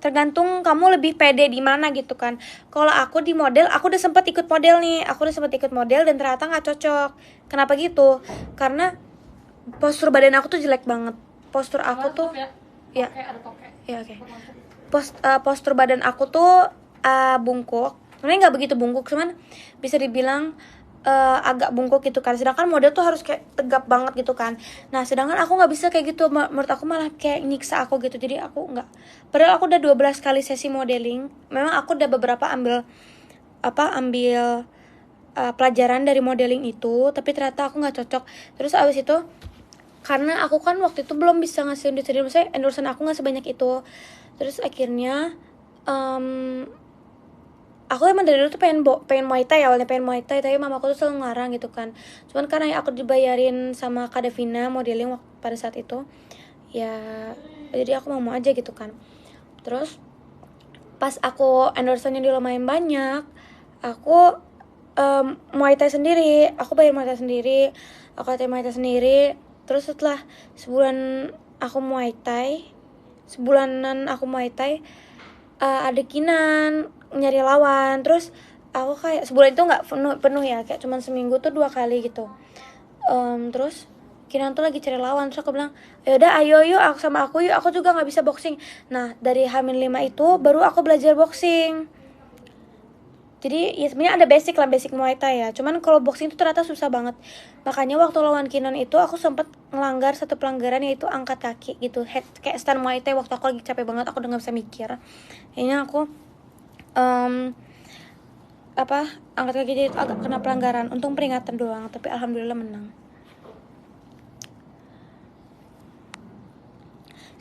Tergantung kamu lebih pede di mana gitu kan. Kalau aku di model, aku udah sempet ikut model nih. Aku udah sempet ikut model dan ternyata nggak cocok. Kenapa gitu? Karena postur badan aku tuh jelek banget. Postur aku tuh ya, ya oke. Postur badan aku tuh bungkuk. Sebenarnya nggak begitu bungkuk, cuman bisa dibilang agak bungkuk gitu kan. Sedangkan model tuh harus kayak tegap banget gitu kan. Nah sedangkan aku nggak bisa kayak gitu. Menurut aku malah kayak nyiksa aku gitu. Jadi aku nggak. Padahal aku udah 12 kali sesi modeling. Memang aku udah beberapa ambil pelajaran dari modeling itu, tapi ternyata aku nggak cocok. Terus abis itu karena aku kan waktu itu belum bisa ngasih endorsean aku nggak sebanyak itu. Terus akhirnya aku emang dari dulu tuh pengen Muay Thai, awalnya pengen Muay Thai, tapi mamaku tuh selalu ngelarang gitu kan. Cuman karena aku dibayarin sama Kak Davina modeling pada saat itu, ya jadi aku mau aja gitu kan. Terus pas aku endorseannya di lumayan banyak, aku Muay Thai sendiri, aku bayar Muay Thai sendiri, aku latihan Muay Thai sendiri. Terus setelah sebulanan aku Muay Thai, ada Kinan nyari lawan. Terus aku kayak sebulan itu nggak penuh ya, kayak cuman seminggu tuh 2 kali gitu. Terus Kinan tuh lagi cari lawan, terus aku bilang yaudah ayo yuk aku yuk, aku juga nggak bisa boxing. Nah dari H-5 itu baru aku belajar boxing. Jadi ya sebenarnya ada basic Muay Thai ya. Cuman kalau boxing itu ternyata susah banget. Makanya waktu lawan Kinan itu aku sempat ngelanggar satu pelanggaran, yaitu angkat kaki gitu. Kayak stand Muay Thai waktu aku lagi capek banget, aku udah gak bisa mikir. Kayaknya aku angkat kaki itu agak kena pelanggaran. Untung peringatan doang, tapi alhamdulillah menang.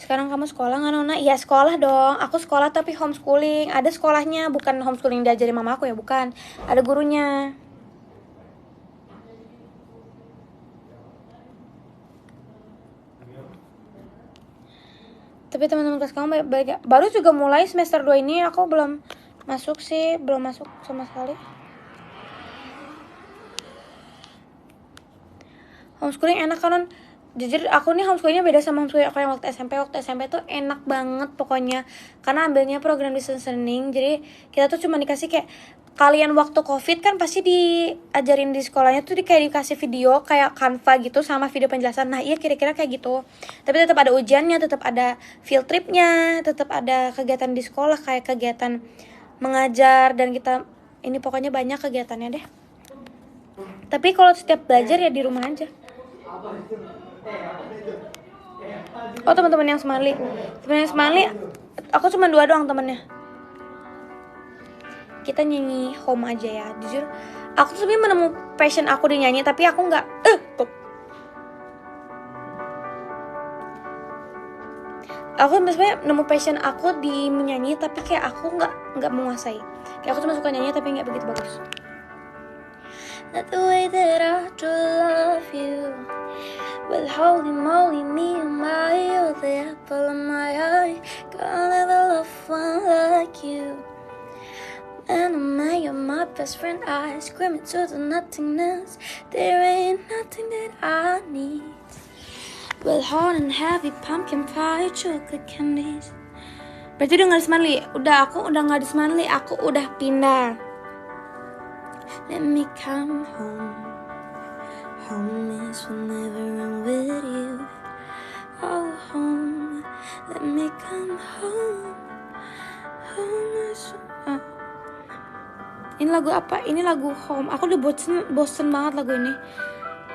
Sekarang kamu sekolah nggak Nona? Iya sekolah dong. Aku sekolah tapi homeschooling. Ada sekolahnya, bukan homeschooling diajarin mama aku ya, bukan. Ada gurunya. Tapi teman-teman kelas kamu baik. Baru juga mulai semester 2 ini, aku belum masuk sama sekali. Homeschooling enak kan? Jujur aku nih homeschoolingnya beda sama homeschooling aku yang waktu SMP. Waktu SMP tuh enak banget pokoknya, karena ambilnya program distance learning. Jadi kita tuh cuma dikasih kayak, kalian waktu covid kan pasti diajarin di sekolahnya tuh kayak dikasih video kayak Canva gitu sama video penjelasan. Nah iya kira-kira kayak gitu, tapi tetap ada ujiannya, tetap ada field tripnya, tetap ada kegiatan di sekolah kayak kegiatan mengajar, dan kita ini pokoknya banyak kegiatannya deh. Tapi kalau setiap belajar ya di rumah aja. Oh teman-teman yang Smiley, aku cuma 2 doang temennya. Kita nyanyi home aja ya. Jujur aku tuh sebenarnya menemu passion aku di nyanyi, tapi aku nggak aku sebenarnya nemu passion aku di menyanyi, tapi kayak aku nggak menguasai. Kayak aku cuma suka nyanyi tapi nggak begitu bagus. Not the way that I do love you. Well, holy moly, me and my, you're the apple of my eye. Can't ever love one like you. And you're my best friend. I scream it to the nothingness. There ain't nothing that I need. Well, hot and heavy, pumpkin pie, chocolate candies. Berarti udah gak di Smiley? Aku udah gak di Smiley, aku udah pindah. Let me come home. Home is whenever I'm with you. Oh, home. Let me come home. Home is... Ini lagu apa? Ini lagu Home. Aku udah bosen banget lagu ini.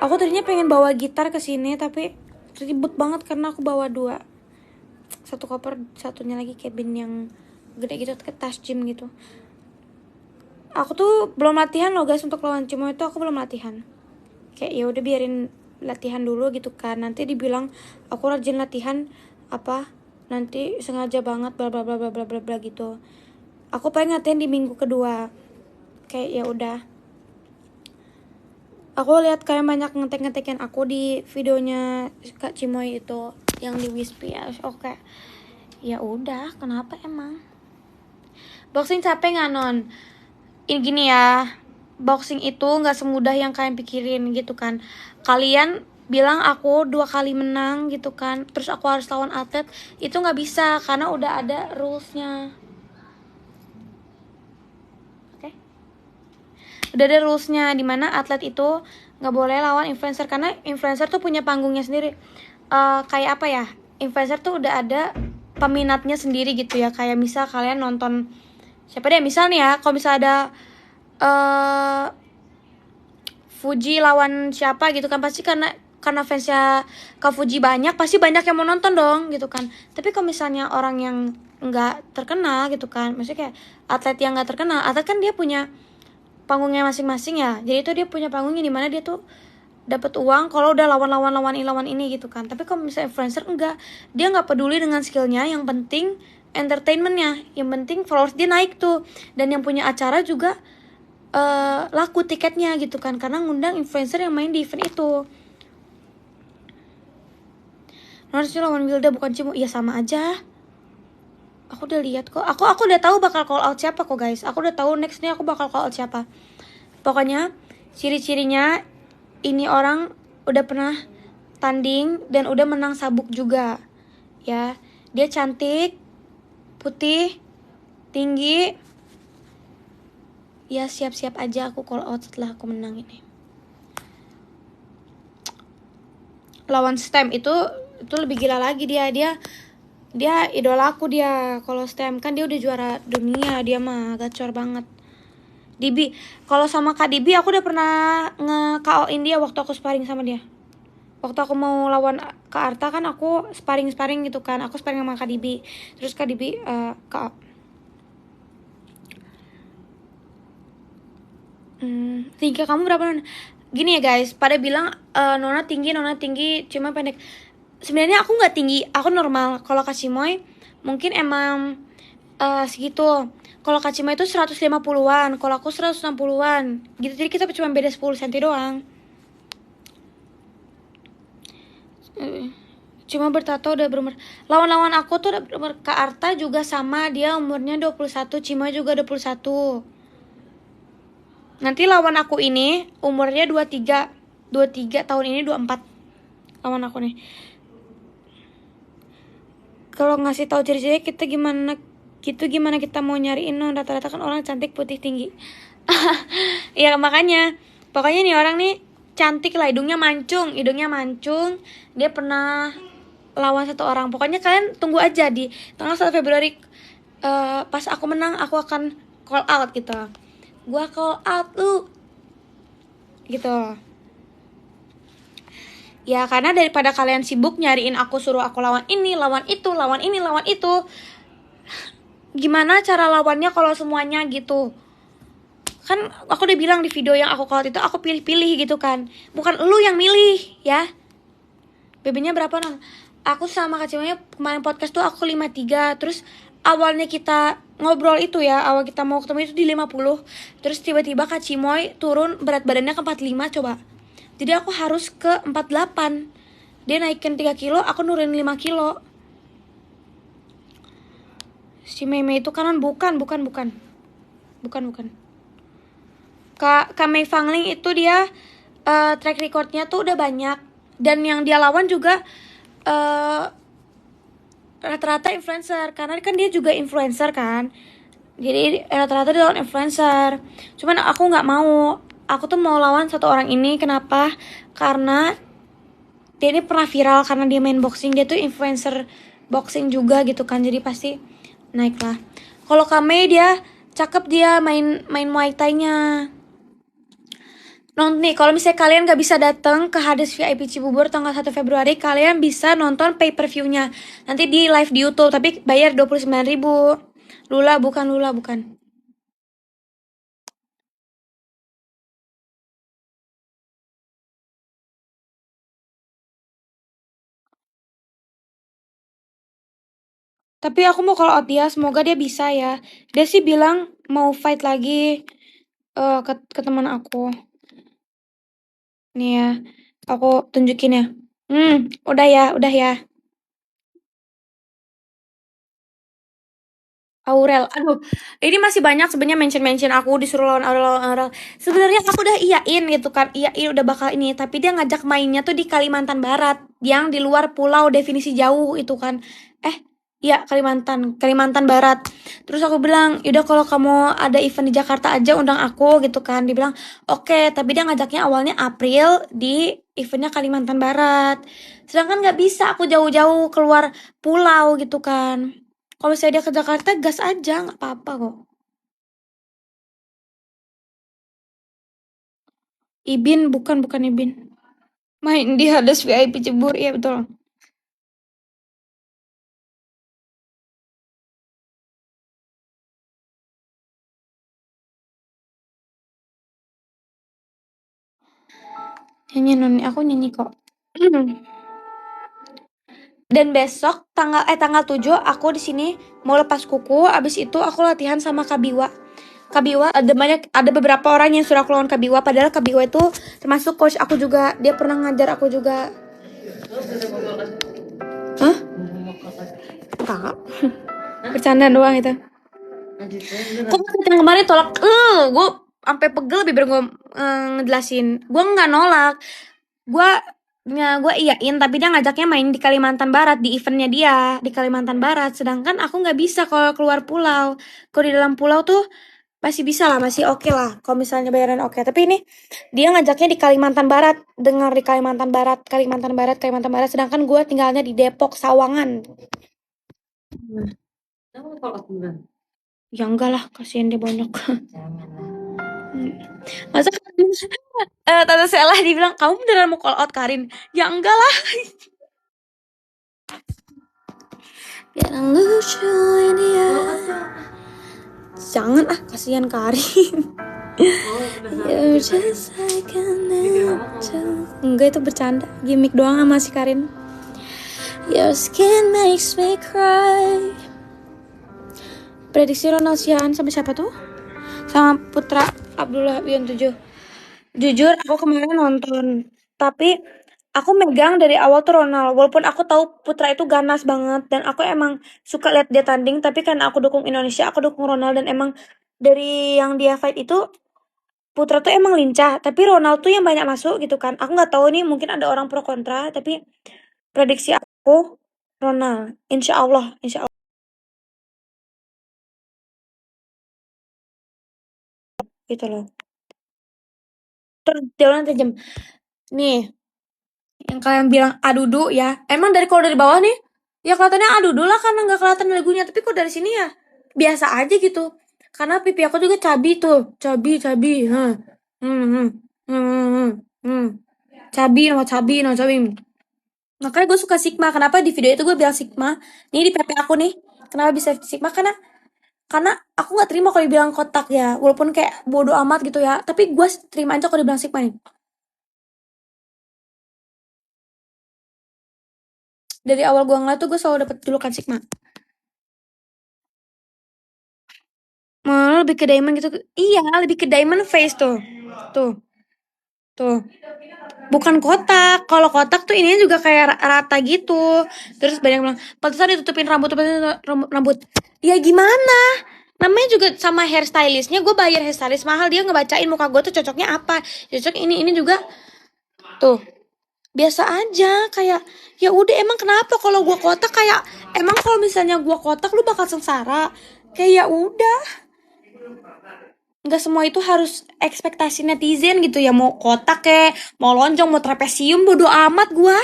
Aku tadinya pengen bawa gitar ke sini, tapi ribet banget karena aku bawa 2. Satu koper, satunya lagi cabin yang gede gitu, kayak tas gym gitu. Aku tuh belum latihan loh guys, untuk lawan Cimo itu aku belum latihan. Kayak ya udah biarin latihan dulu gitu kan, nanti dibilang aku rajin latihan apa nanti sengaja banget bla bla bla bla bla bla bla gitu. Aku paling latihan di minggu kedua. Kayak ya udah. Aku lihat kalian banyak ngetek-ngetekin aku di videonya Kak Cimoy itu yang di Wispy ya. Oke. Ya udah, kenapa emang? Boxing capek nggak non? Ini gini ya, boxing itu nggak semudah yang kalian pikirin gitu kan. Kalian bilang aku 2 kali menang gitu kan, terus aku harus lawan atlet, itu nggak bisa karena udah ada rulesnya. Oke? Udah ada rulesnya dimana atlet itu nggak boleh lawan influencer karena influencer tuh punya panggungnya sendiri. Kayak apa ya? Influencer tuh udah ada peminatnya sendiri gitu ya. Kayak misal kalian nonton siapa deh, misal nih ya, kalau misal ada Fuji lawan siapa gitu kan, pasti karena fansnya Kak Fuji banyak, pasti banyak yang mau nonton dong gitu kan. Tapi kalau misalnya orang yang nggak terkenal gitu kan, maksudnya kayak atlet yang nggak terkenal, atlet kan dia punya panggungnya masing-masing ya, jadi itu dia punya panggungnya di mana dia tuh dapat uang kalau udah lawan ini gitu kan. Tapi kalau misalnya influencer enggak, dia nggak peduli dengan skillnya, yang penting entertainmentnya, yang penting followers dia naik tuh, dan yang punya acara juga laku tiketnya gitu kan, karena ngundang influencer yang main di event itu. Harusnya lawan Wilda bukan Cimo. Ya sama aja. Aku udah lihat kok. Aku udah tahu bakal call out siapa kok guys. Aku udah tahu next nih aku bakal call out siapa. Pokoknya ciri-cirinya ini orang udah pernah tanding dan udah menang sabuk juga. Ya, dia cantik, putih, tinggi. Ya siap-siap aja aku call out setelah aku menang ini. Lawan Stem itu lebih gila lagi, dia idola aku dia. Kalau Stem kan dia udah juara dunia, dia mah gacor banget. Dibi, kalau sama Kak Dibi aku udah pernah nge-KO-in dia waktu aku sparring sama dia. Waktu aku mau lawan Kak Arta kan aku sparring gitu kan, aku sparring sama Kak Dibi, terus Kak Dibi KO. Tinggi kamu berapa Nona? Gini ya guys, pada bilang Nona tinggi cuma pendek. Sebenarnya aku nggak tinggi, aku normal. Kalau Kak Cimoy mungkin emang segitu. Kalau Kak Cimoy itu 150-an, kalau aku 160-an gitu, jadi kita cuma beda 10 cm doang. Cuma bertato udah berumur. Lawan-lawan aku tuh udah berumur. Kak Arta juga sama, dia umurnya 21, Cimoy juga 21. Nanti lawan aku ini umurnya 23 tahun ini 24. Lawan aku nih. Kalau ngasih tahu ciri-cirinya kita gimana kita mau nyariin non, rata-rata kan orang cantik putih tinggi. Iya makanya pokoknya nih orang nih cantik lah, hidungnya mancung, dia pernah lawan satu orang. Pokoknya kalian tunggu aja di tanggal 1 Februari pas aku menang aku akan call out gitu. Gua call out lu gitu. Ya karena daripada kalian sibuk nyariin aku, suruh aku lawan ini, lawan itu, gimana cara lawannya kalau semuanya gitu. Kan aku udah bilang di video yang aku call out itu, aku pilih-pilih gitu kan, bukan lu yang milih ya. BB-nya berapa non? Aku sama Kak Cimoy kemarin podcast tuh aku 53. Terus awalnya kita ngobrol itu ya, awal kita mau ketemu itu di 50. Terus tiba-tiba Kak Cimoy turun berat badannya ke 45 coba. Jadi aku harus ke 48. Dia naikin 3 kilo, aku nurunin 5 kilo. Si Mei itu kanan bukan. Kak Mei Fangling itu dia track recordnya tuh udah banyak. Dan yang dia lawan juga rata-rata influencer, karena kan dia juga influencer kan, jadi rata-rata dia lawan influencer. Cuman aku nggak mau, aku tuh mau lawan satu orang ini. Kenapa? Karena dia ini pernah viral karena dia main boxing, dia tuh influencer boxing juga gitu kan, jadi pasti naik lah. Kalau Kame dia cakep, dia main Muay Thai-nya. Nih, kalau misalnya kalian gak bisa datang ke Hades VIP Cibubur tanggal 1 Februari, kalian bisa nonton pay-per-view-nya. Nanti di live di YouTube, tapi bayar 29.000. Lula bukan. Tapi aku mau call out dia, semoga dia bisa ya. Dia sih bilang mau fight lagi ke teman aku. Nih ya, aku tunjukin ya. Udah ya, udah ya. Aurel, aduh, ini masih banyak sebenarnya mention aku disuruh lawan Aurel. Sebenarnya aku udah iyain gitu kan, iyain udah bakal ini, tapi dia ngajak mainnya tuh di Kalimantan Barat, yang di luar pulau definisi jauh itu kan. Iya Kalimantan Barat. Terus aku bilang, yaudah kalau kamu ada event di Jakarta aja undang aku gitu kan. Dia bilang, oke, tapi dia ngajaknya awalnya April di eventnya Kalimantan Barat. Sedangkan nggak bisa aku jauh-jauh keluar pulau gitu kan. Kalau misalnya dia ke Jakarta, gas aja, nggak apa-apa kok. Ibin, bukan Ibin. Main di Hades VIP Cibur, iya betul. Nyanyi Noni, aku nyanyi kok. Dan besok tanggal 7 aku di sini mau lepas kuku, abis itu aku latihan sama Kabiwa. Kabiwa ada beberapa orang yang suruh aku lawan Kabiwa, padahal Kabiwa itu termasuk coach aku juga. Dia pernah ngajar aku juga. Hah? Enggak. Bercanda doang itu. Kok yang kemarin tolak? Gue sampai pegel bibir gue ngejelasin. Gue nggak nolak. Gue iyain, tapi dia ngajaknya main di Kalimantan Barat, di eventnya dia di Kalimantan Barat. Sedangkan aku nggak bisa kalau keluar pulau. Kalau di dalam pulau tuh masih bisa lah, masih oke lah. Kalau misalnya bayaran oke. Tapi ini dia ngajaknya di Kalimantan Barat, dengar di Kalimantan Barat. Sedangkan gue tinggalnya di Depok, Sawangan. Ya enggak lah, kasihan dia banyak. Masa Tante Sela dibilang, kamu beneran mau call out Karin? Ya enggak lah. Yang lucu ini ya. Jangan kasihan Karin. You're just like an angel. Enggak, itu bercanda, gimmick doang sama si Karin. Your skin makes me cry. Prediksi Ronald Siaan sama siapa tuh? Sama Putra Abdullah Wion 7. Jujur aku kemarin nonton, tapi aku megang dari awal tuh Ronald. Walaupun aku tahu Putra itu ganas banget dan aku emang suka lihat dia tanding, tapi karena aku dukung Indonesia, aku dukung Ronald. Dan emang dari yang dia fight itu Putra tuh emang lincah, tapi Ronald tuh yang banyak masuk gitu kan. Aku nggak tahu nih, mungkin ada orang pro kontra, tapi prediksi aku Ronald, insya Allah gitu loh. Terus jalan tajam nih, yang kalian bilang adudu ya, emang kalau dari bawah nih ya kelihatannya adudu lah karena nggak kelihatan lagunya, tapi kok dari sini ya biasa aja gitu, karena pipi aku juga cabi tuh, cabi cabi. Makanya gue suka Sigma. Kenapa di video itu gue bilang Sigma? Ini di PP aku nih. Kenapa bisa Sigma? Karena aku nggak terima kalau dibilang kotak ya. Walaupun kayak bodoh amat gitu ya. Tapi gue terima aja kalau dibilang Sigma nih. Dari awal gue ngeliat tuh gue selalu dapet julukan Sigma. Lebih ke diamond gitu. Iya, lebih ke diamond face tuh. Tuh. Bukan kotak. Kalau kotak tuh ini juga kayak rata gitu. Terus banyak bilang, pantesan ditutupin rambut. Ya gimana? Namanya juga sama hairstylistnya, gue bayar hairstylist mahal, dia ngebacain muka gue tuh cocoknya apa. Cocok ini juga. Tuh. Biasa aja, kayak ya udah, emang kenapa kalau gue kotak, kayak emang kalau misalnya gue kotak lu bakal sengsara. Kayak ya udah. Nggak semua itu harus ekspektasi netizen gitu ya, mau kotak kayak mau lonjong mau trapesium, bodo amat gua.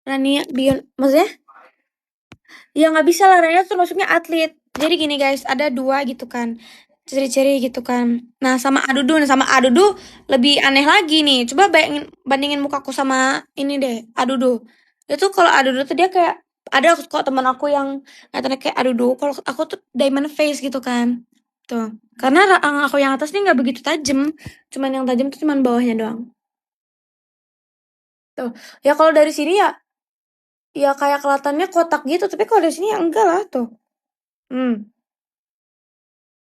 Rania Bion, maksudnya ya nggak bisa lah, Rania tuh masuknya atlet. Jadi gini guys, ada dua gitu kan, ciri-ciri gitu kan. Nah sama Adudu lebih aneh lagi nih. Coba bandingin mukaku sama ini deh, Adudu. Itu kalau Adudu tuh dia kayak, ada kok teman aku yang katanya kayak Adudu, kalau aku tuh diamond face gitu kan. Tuh. Karena aku yang atas nih nggak begitu tajam. Cuman yang tajam tuh cuman bawahnya doang. Tuh. Ya kalau dari sini ya ya kayak kelihatannya kotak gitu, tapi kalau di sini ya enggak lah tuh.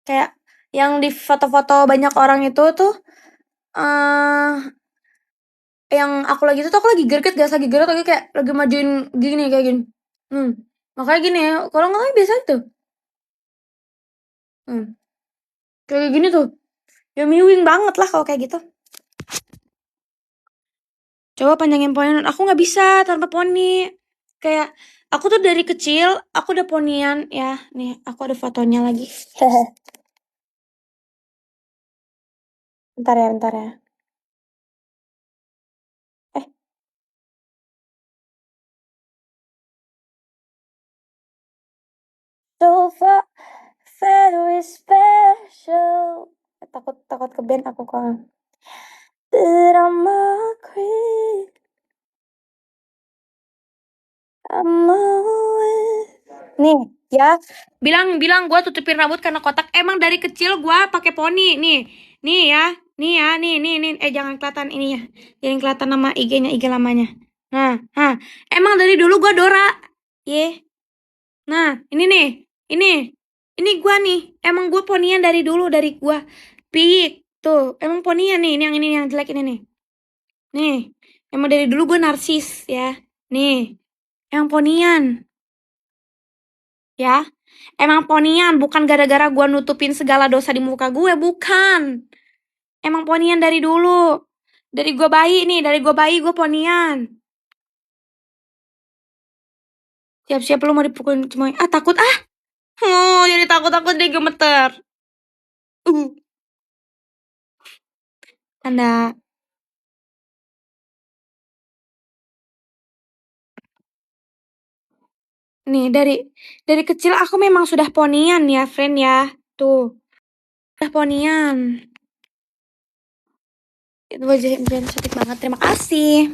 Kayak yang di foto-foto banyak orang itu tuh eh yang aku lagi tuh aku lagi greget, gak lagi greget lagi kayak lagi majuin gini kayak gini. Makanya gini ya, kalau nggak biasa tuh. Kayak gini tuh. Ya miwing banget lah kalau kayak gitu. Coba panjangin poni. Aku nggak bisa tanpa poni. Kayak aku tuh dari kecil aku udah ponian ya. Nih, aku ada fotonya lagi. Bentar ya, bentar ya. Eh, so far, very special. Takut takut ke band aku kok. Drama queen, I'm always. Nih, ya. Bilang gue tutupin rambut karena kotak. Emang dari kecil gue pakai poni. Nih ya. Nih ya, nih. Jangan kelihatan ini ya. Jangan kelihatan nama IG-nya, IG lamanya. Nah. Emang dari dulu gue Dora. Ye. Nah, ini nih. Ini gue nih. Emang gue ponian dari dulu, dari gue. Pik. Tuh, emang ponian nih. Ini yang jelek ini nih. Nih. Emang dari dulu gue narsis ya. Nih. Emang ponian. Ya. Emang ponian, bukan gara-gara gue nutupin segala dosa di muka gue, bukan. Emang ponian dari dulu. Dari gue bayi gue ponian. Siap-siap lu mau dipukulin cuma. Takut ah. Oh, jadi takut deh gemeter. Tanda. Nih, dari kecil aku memang sudah ponian ya, friend ya. Tuh, udah ponian. Itu wajah impian cantik banget. Terima kasih.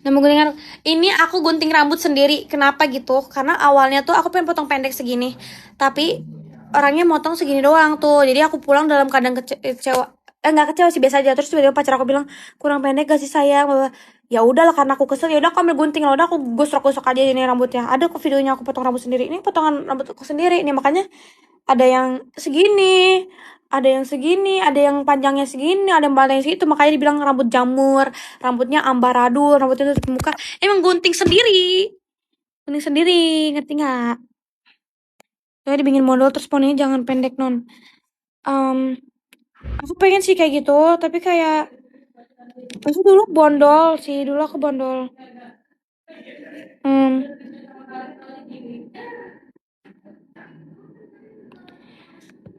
Nah, menggunting ini aku gunting rambut sendiri. Kenapa gitu? Karena awalnya tuh aku pengen potong pendek segini, tapi orangnya motong segini doang tuh. Jadi aku pulang dalam keadaan kecewa. Nggak kecewa sih, biasa aja. Terus tiba-tiba pacar aku bilang kurang pendek gak sih sayang? Ya udahlah, karena aku kesel. Ya udah aku ambil gunting lah. Udah aku gosok-gosok aja ini rambutnya. Ada kok videonya aku potong rambut sendiri. Ini potongan rambut aku sendiri. Ini makanya ada yang segini, ada yang panjangnya segini, ada yang panjangnya segitu, makanya dibilang rambut jamur, rambutnya ambaradul, rambutnya tutup muka. Emang gunting sendiri, ngerti nggak? Soalnya dibikin model terus poninya jangan pendek non. Aku pengen sih kayak gitu, tapi kayak aku dulu bondol sih, dulu aku bondol.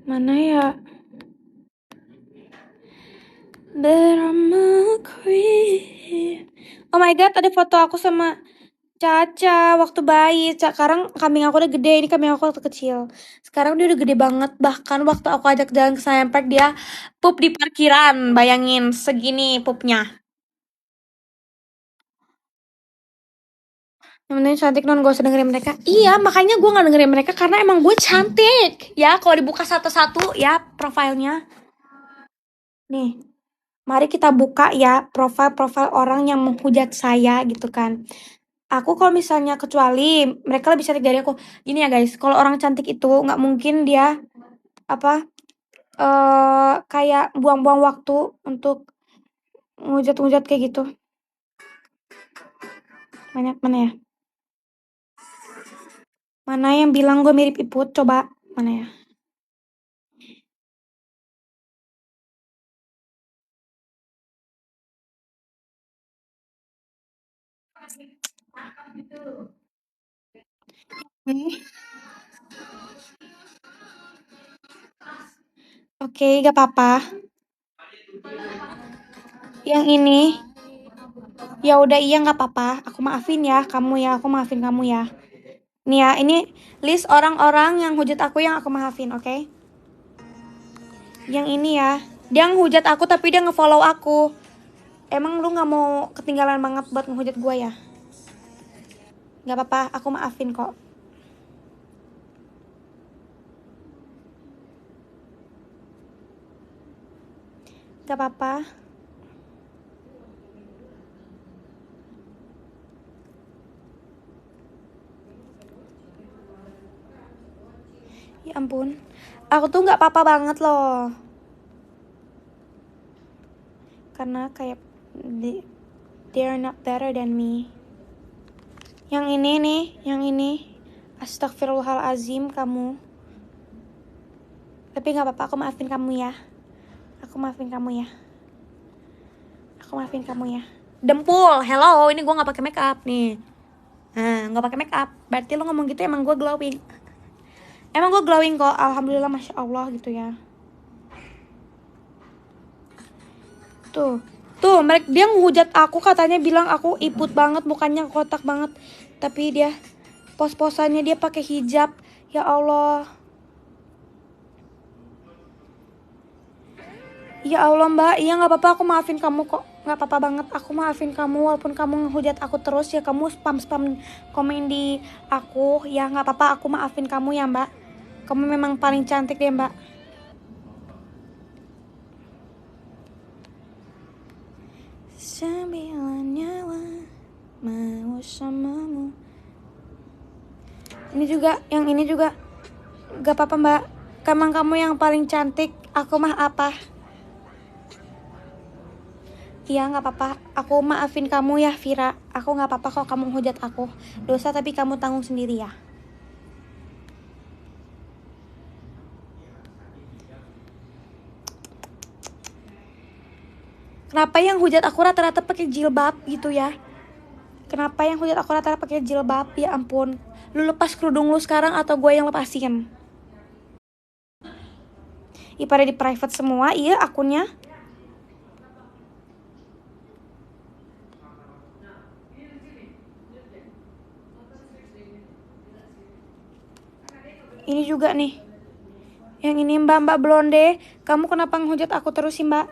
Mana ya? Drama queen. Oh my god, ada foto aku sama Caca waktu bayi. Sekarang kambing aku udah gede. Ini kambing aku waktu kecil. Sekarang dia udah gede banget. Bahkan waktu aku ajak jalan ke Science Park, dia pup di parkiran. Bayangin segini pupnya. Yang penting cantik non, gak usah dengerin mereka. Iya, makanya gue gak dengerin mereka karena emang gue cantik. Ya, kalau dibuka satu-satu ya profilnya. Nih, mari kita buka ya profil-profil orang yang menghujat saya gitu kan. Aku kalau misalnya kecuali mereka lebih cantik dari aku. Gini ya guys, kalau orang cantik itu nggak mungkin dia apa kayak buang-buang waktu untuk ngujat-ngujat kayak gitu. Banyak mana ya? Mana yang bilang gue mirip Iput? Coba mana ya? Oke, gak apa-apa. Yang ini, ya udah iya nggak apa-apa. Aku maafin ya, kamu ya. Aku maafin kamu ya. Nih ya, ini list orang-orang yang hujat aku yang aku maafin, oke? Yang ini ya, dia ngehujat aku tapi dia ngefollow aku. Emang lu nggak mau ketinggalan banget buat ngehujat gue ya? Nggak apa-apa, aku maafin kok. Gak apa-apa. ampun. Aku tuh nggak apa-apa banget loh. Karena kayak they're not better than me. Yang ini nih, yang ini. Astagfirullahalazim kamu. Tapi nggak apa-apa, aku maafin kamu ya. Aku maafin kamu ya. Aku maafin kamu ya. Dempul, hello, ini gue nggak pakai make up nih. Nah, nggak pakai make up. Berarti lo ngomong gitu emang gue glowing. Emang gue glowing kok, alhamdulillah, masya Allah gitu ya. Tuh, mereka dia ngehujat aku, katanya bilang aku iput banget, mukanya kotak banget. Tapi dia pos-posannya dia pakai hijab. Ya Allah. Ya Allah mbak, iya nggak apa-apa, aku maafin kamu kok, nggak apa-apa banget, aku maafin kamu walaupun kamu ngehujat aku terus ya, kamu spam komen di aku ya, nggak apa-apa, aku maafin kamu ya mbak, kamu memang paling cantik deh mbak. Sembilan nyawa mau samamu. Yang ini juga nggak apa-apa mbak, emang kamu yang paling cantik, aku mah apa. Iya nggak apa-apa, aku maafin kamu ya Vira. Aku nggak apa-apa kalau kamu hujat aku. Dosa tapi kamu tanggung sendiri ya. Kenapa yang hujat aku rata-rata pakai jilbab gitu ya? Kenapa yang hujat aku rata-rata pakai jilbab? Ya ampun. Lu lepas kerudung lu sekarang atau gue yang lepasin? Ih pada di private semua, iya akunnya. Ini juga nih. Yang ini mbak blonde. Kamu kenapa ngehujat aku terus sih mbak?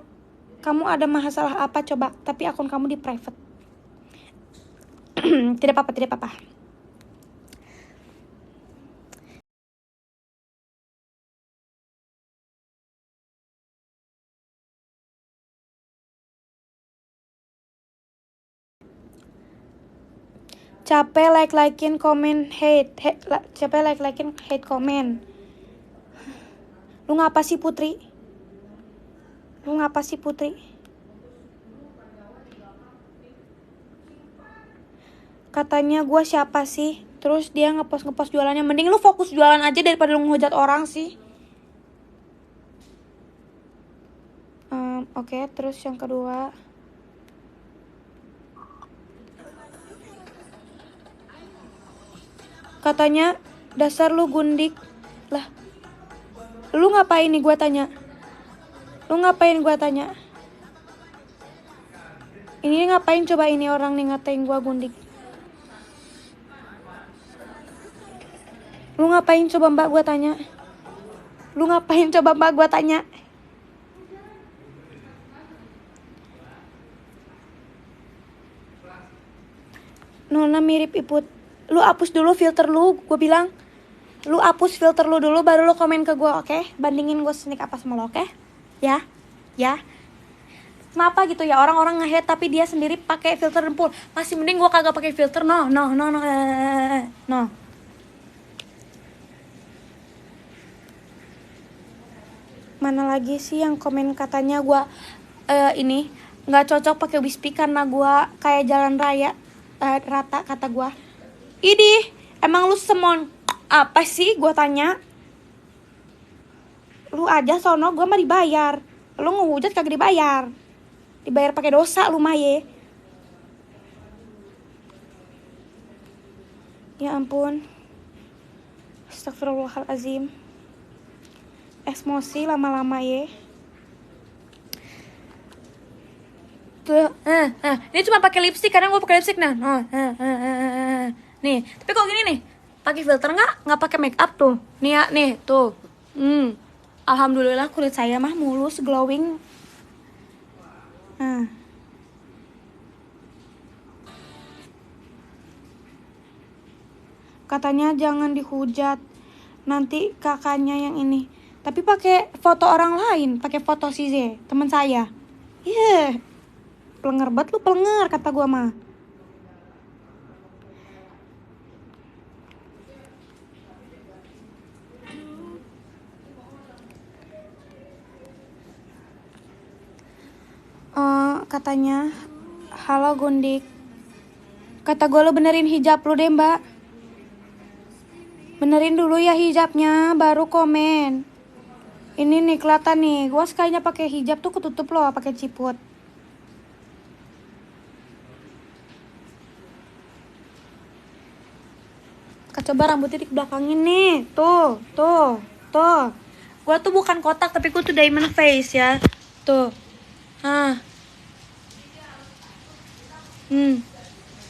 Kamu ada masalah apa coba? Tapi akun kamu di private. Tidak apa-apa, tidak apa-apa. Capek like-likein komen hate, capek like-likein hate komen. Lu ngapa sih Putri? Lu ngapa sih Putri? Katanya gue siapa sih? Terus dia ngepost jualannya. Mending lu fokus jualan aja daripada lu ngehujat orang sih. Oke, terus yang kedua. Katanya dasar lu gundik. Lah, lu ngapain nih gue tanya? Lu ngapain gue tanya? Ini ngapain coba ini orang nih ngatain gue gundik? Lu ngapain coba mbak gue tanya? Lu ngapain coba mbak gue tanya? Nona mirip Iput. Lu hapus dulu filter lu, gue bilang. Lu hapus filter lu dulu baru lu komen ke gue, oke? Bandingin gue sneak apa sama lo, oke? Ya. Kenapa gitu ya orang-orang nge-hate tapi dia sendiri pakai filter dempul. Masih mending gue kagak pakai filter. No. Mana lagi sih yang komen katanya gue ini nggak cocok pakai wispy karena gue kayak jalan raya rata, kata gue. Idih, emang lu semon apa sih gue tanya? Lu aja sono, gue mah dibayar. Lu ngehujat kagak dibayar. Dibayar pakai dosa lu mah ye. Ya ampun. Astagfirullahalazim. Emosi lama-lama ye. Tuh, ini cuma pakai lipstick, kadang gue pakai lipstick nah. Nih, tapi kok gini nih, pakai filter nggak pakai make up tuh. Nih ya, nih tuh. Alhamdulillah kulit saya mah mulus, glowing. Katanya jangan dihujat, nanti kakaknya yang ini. Tapi pakai foto orang lain, pakai foto si Z, teman saya. Pelenger banget lu, pelenger kata gua mah. katanya. Halo Gundik. Kata gue lo benerin hijab lu deh mbak. Benerin dulu ya hijabnya baru komen. Ini nih kelihatan nih, gue sekalinya pakai hijab tuh ketutup loh pakai ciput. Coba rambutnya di belakangin nih. Tuh. Gue tuh bukan kotak tapi gue tuh diamond face ya. Tuh.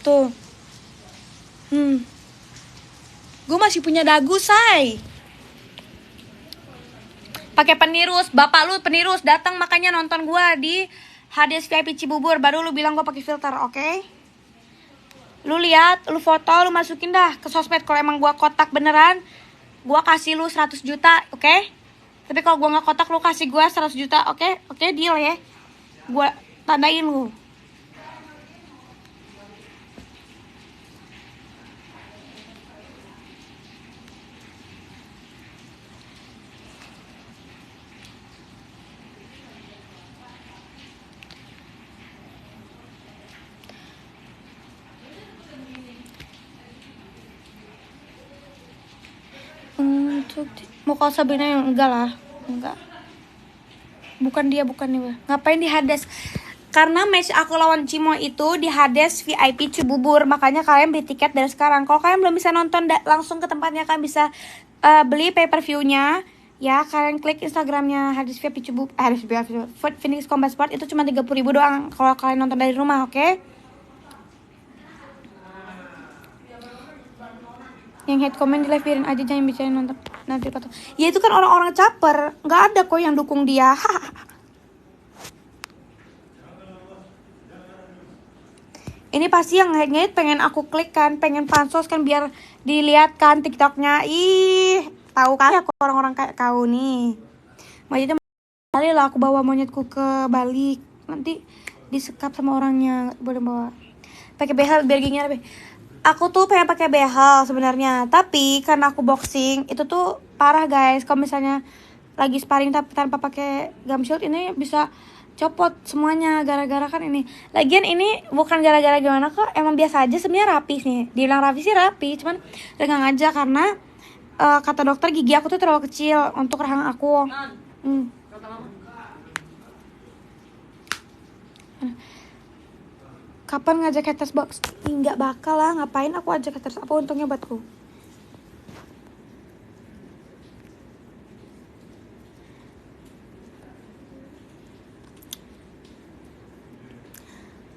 Tuh. Gue masih punya dagu, say. Pakai penirus, bapak lu penirus datang makanya nonton gue di Hades VIP Cibubur, baru lu bilang gue pakai filter, oke? Lu lihat, lu foto, lu masukin dah ke sosmed. Kalau emang gue kotak beneran, gue kasih lu 100 juta, oke? Tapi kalau gue nggak kotak, lu kasih gue 100 juta, oke? Oke, deal ya. Gue tandain lu. Muka Sabrina yang enggak lah, enggak. Bukan dia. Ngapain di Hades? Karena match aku lawan Cimo itu di Hades VIP Cibubur, makanya kalian beli tiket dari sekarang. Kalau kalian belum bisa nonton langsung ke tempatnya, kalian bisa beli pay-per-view-nya. Ya, kalian klik Instagramnya Hades VIP Cibubur, Phoenix Combat Sport, itu cuma 30.000 doang kalau kalian nonton dari rumah, oke? Yang hate comment di live biarin aja, jangan bicarain nonton nanti potong. Ya itu kan orang-orang caper, nggak ada kok yang dukung dia. Ini pasti yang hate pengen aku klik kan, pengen pansos kan biar dilihat kan TikToknya. Ih, tahu kan aku orang-orang kayak kau nih. Makanya kali lah aku bawa monyetku ke Bali, nanti disekap sama orangnya, boleh bawa. Pakai behel biar giginya lebih. Aku tuh pengen pakai behel sebenarnya, tapi karena aku boxing itu tuh parah guys. Kalau misalnya lagi sparring tapi tanpa pakai gum shield, ini bisa copot semuanya gara-gara kan ini. Lagian ini bukan gara-gara gimana kok, emang biasa aja sebenarnya, rapi nih. Dibilang rapi sih rapi, cuman regang aja karena kata dokter gigi aku tuh terlalu kecil untuk rahang aku. Kapan ngajak haters box? Nggak bakal lah, ngapain aku ajak haters, apa untungnya buatku?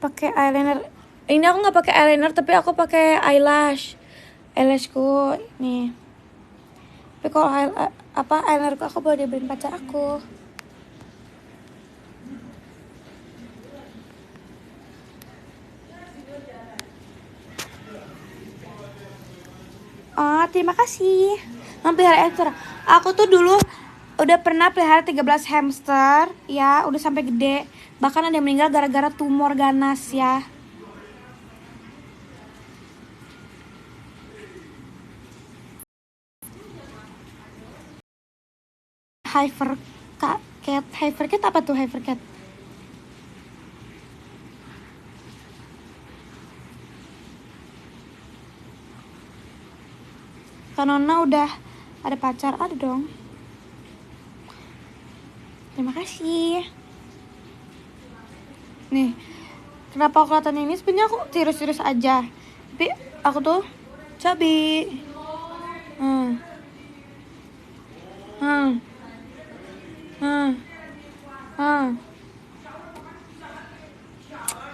Pakai eyeliner. Ini aku nggak pakai eyeliner tapi aku pakai eyelashku nih. Tapi kalau eyelinerku aku boleh dibeliin pacar aku. Oh, terima kasih. Pelihara hamster. Aku tuh dulu udah pernah pelihara 13 hamster, ya, udah sampai gede. Bahkan ada yang meninggal gara-gara tumor ganas ya. Hypercat apa tuh Hypercat? Kanona udah ada pacar, ada dong. Terima kasih. Nih, kenapa aku kelihatan ini? Sebenarnya aku tirus-tirus aja, tapi aku tuh cabi.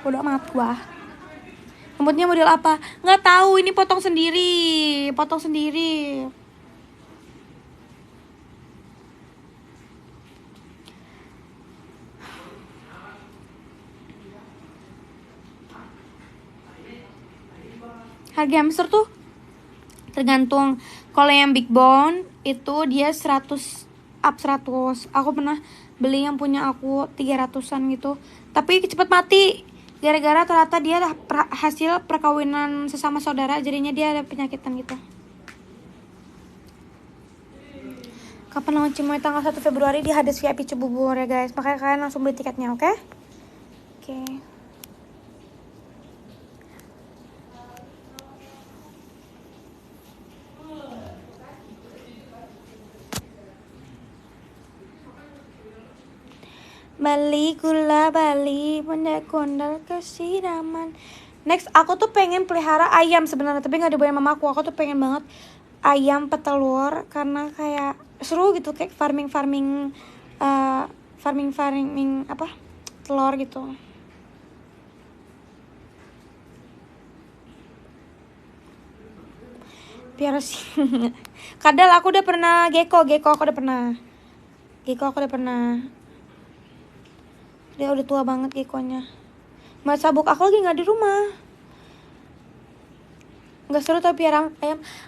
Udah amat gua. Rambutnya model apa? Nggak tahu, ini potong sendiri. Harga hamster tuh tergantung. Kalau yang big bone itu dia 100 up 100. Aku pernah beli yang punya aku 300-an gitu, tapi cepet mati gara-gara ternyata dia hasil perkawinan sesama saudara, jadinya dia ada penyakitan gitu. Kapan launching Cimoy? Tanggal 1 Februari di Hades VIP Cibubur ya guys, makanya kalian langsung beli tiketnya, oke? Oke. Bali gula Bali, benda kondal kesiraman. Next, aku tuh pengen pelihara ayam sebenarnya, tapi nggak dibawain mamaku. Aku tuh pengen banget ayam petelur karena kayak seru gitu, kayak farming apa telur gitu. Biar sih. Kadal aku udah pernah gecko aku udah pernah. Dia udah tua banget geckonya. Mas sabuk aku lagi nggak di rumah. Nggak seru tapi ayam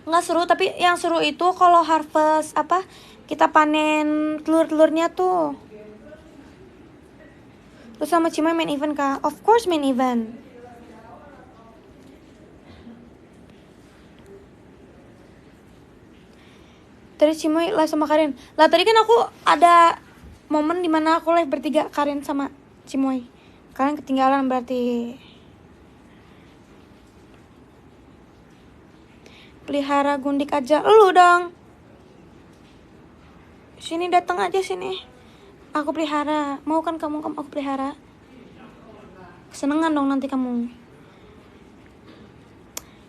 nggak seru, tapi yang seru itu kalau harvest apa kita panen telur-telurnya tuh. Terus sama Cima main event kah? Of course main event. Tadi Cimoy live sama Karin. Lah tadi kan aku ada momen dimana aku live bertiga, Karin sama Cimoy. Kalian ketinggalan berarti. Pelihara gundik aja lu dong. Sini datang aja sini. Aku pelihara. Mau kan kamu aku pelihara? Kesenengan dong nanti kamu.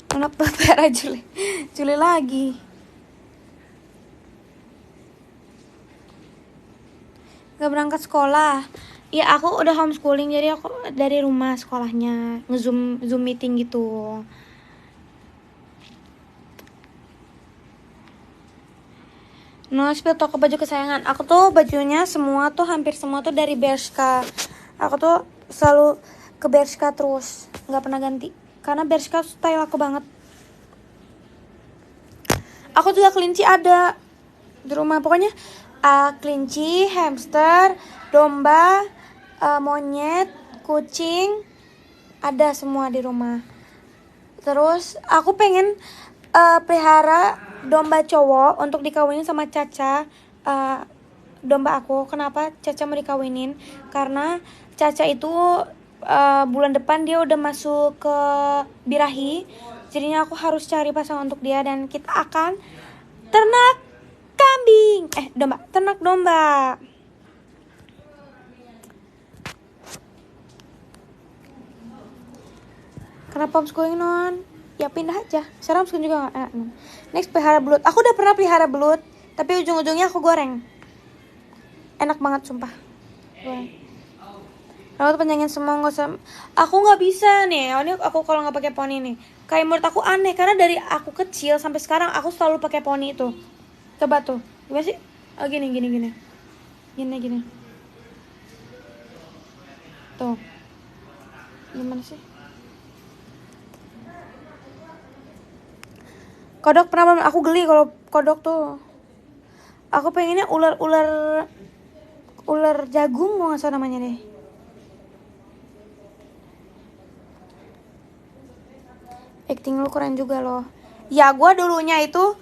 Kenapa pelihara Juli? Juli lagi. Gak berangkat sekolah. Ya aku udah homeschooling, jadi aku dari rumah sekolahnya, nge-zoom meeting gitu. No spill toko baju kesayangan. Aku tuh bajunya semua tuh hampir semua tuh dari Bershka. Aku tuh selalu ke Bershka terus, nggak pernah ganti. Karena Bershka style aku banget. Aku juga kelinci ada di rumah. Pokoknya kelinci, hamster, domba, monyet, kucing, ada semua di rumah. Terus aku pengen pelihara domba cowok untuk dikawinin sama Caca, domba aku. Kenapa Caca mau dikawinin? Karena Caca itu bulan depan dia udah masuk ke birahi, jadinya aku harus cari pasangan untuk dia, dan kita akan ternak kambing, ternak domba. Kenapa homeschooling non? Ya pindah aja. Sekarang homeschooling juga gak enak. Next, pelihara belut. Aku udah pernah pelihara belut, tapi ujung-ujungnya aku goreng. Enak banget sumpah. Goreng. Lalu tuh panjangin semua, nggak usah. Aku nggak bisa nih. Ini aku kalau nggak pakai poni nih. Kayak menurut aku aneh karena dari aku kecil sampai sekarang aku selalu pakai poni itu. Coba tuh, gimana sih? Oh gini. Tuh, gimana sih? Kodok pernah belum? Aku geli kalau kodok tuh. Aku pengennya ular jagung, mau nggak salah namanya deh. Acting lu keren juga loh. Ya gue dulunya itu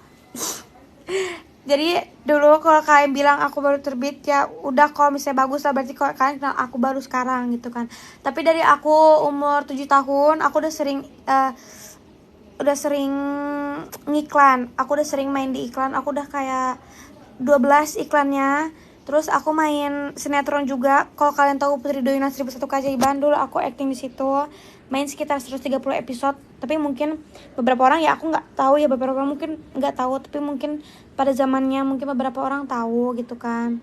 jadi dulu kalau kalian bilang aku baru terbit, ya udah, kalau misalnya bagus lah berarti kalau kalian kenal aku baru sekarang gitu kan. Tapi dari aku umur 7 tahun aku udah sering ngiklan. Aku udah sering main di iklan. Aku udah kayak 12 iklannya. Terus aku main sinetron juga. Kalau kalian tahu Putri Doyona 1001 Keajaiban, dulu aku acting di situ. Main sekitar 130 episode. Tapi mungkin beberapa orang, ya aku nggak tahu ya, beberapa orang mungkin nggak tahu, tapi mungkin pada zamannya mungkin beberapa orang tahu gitu kan.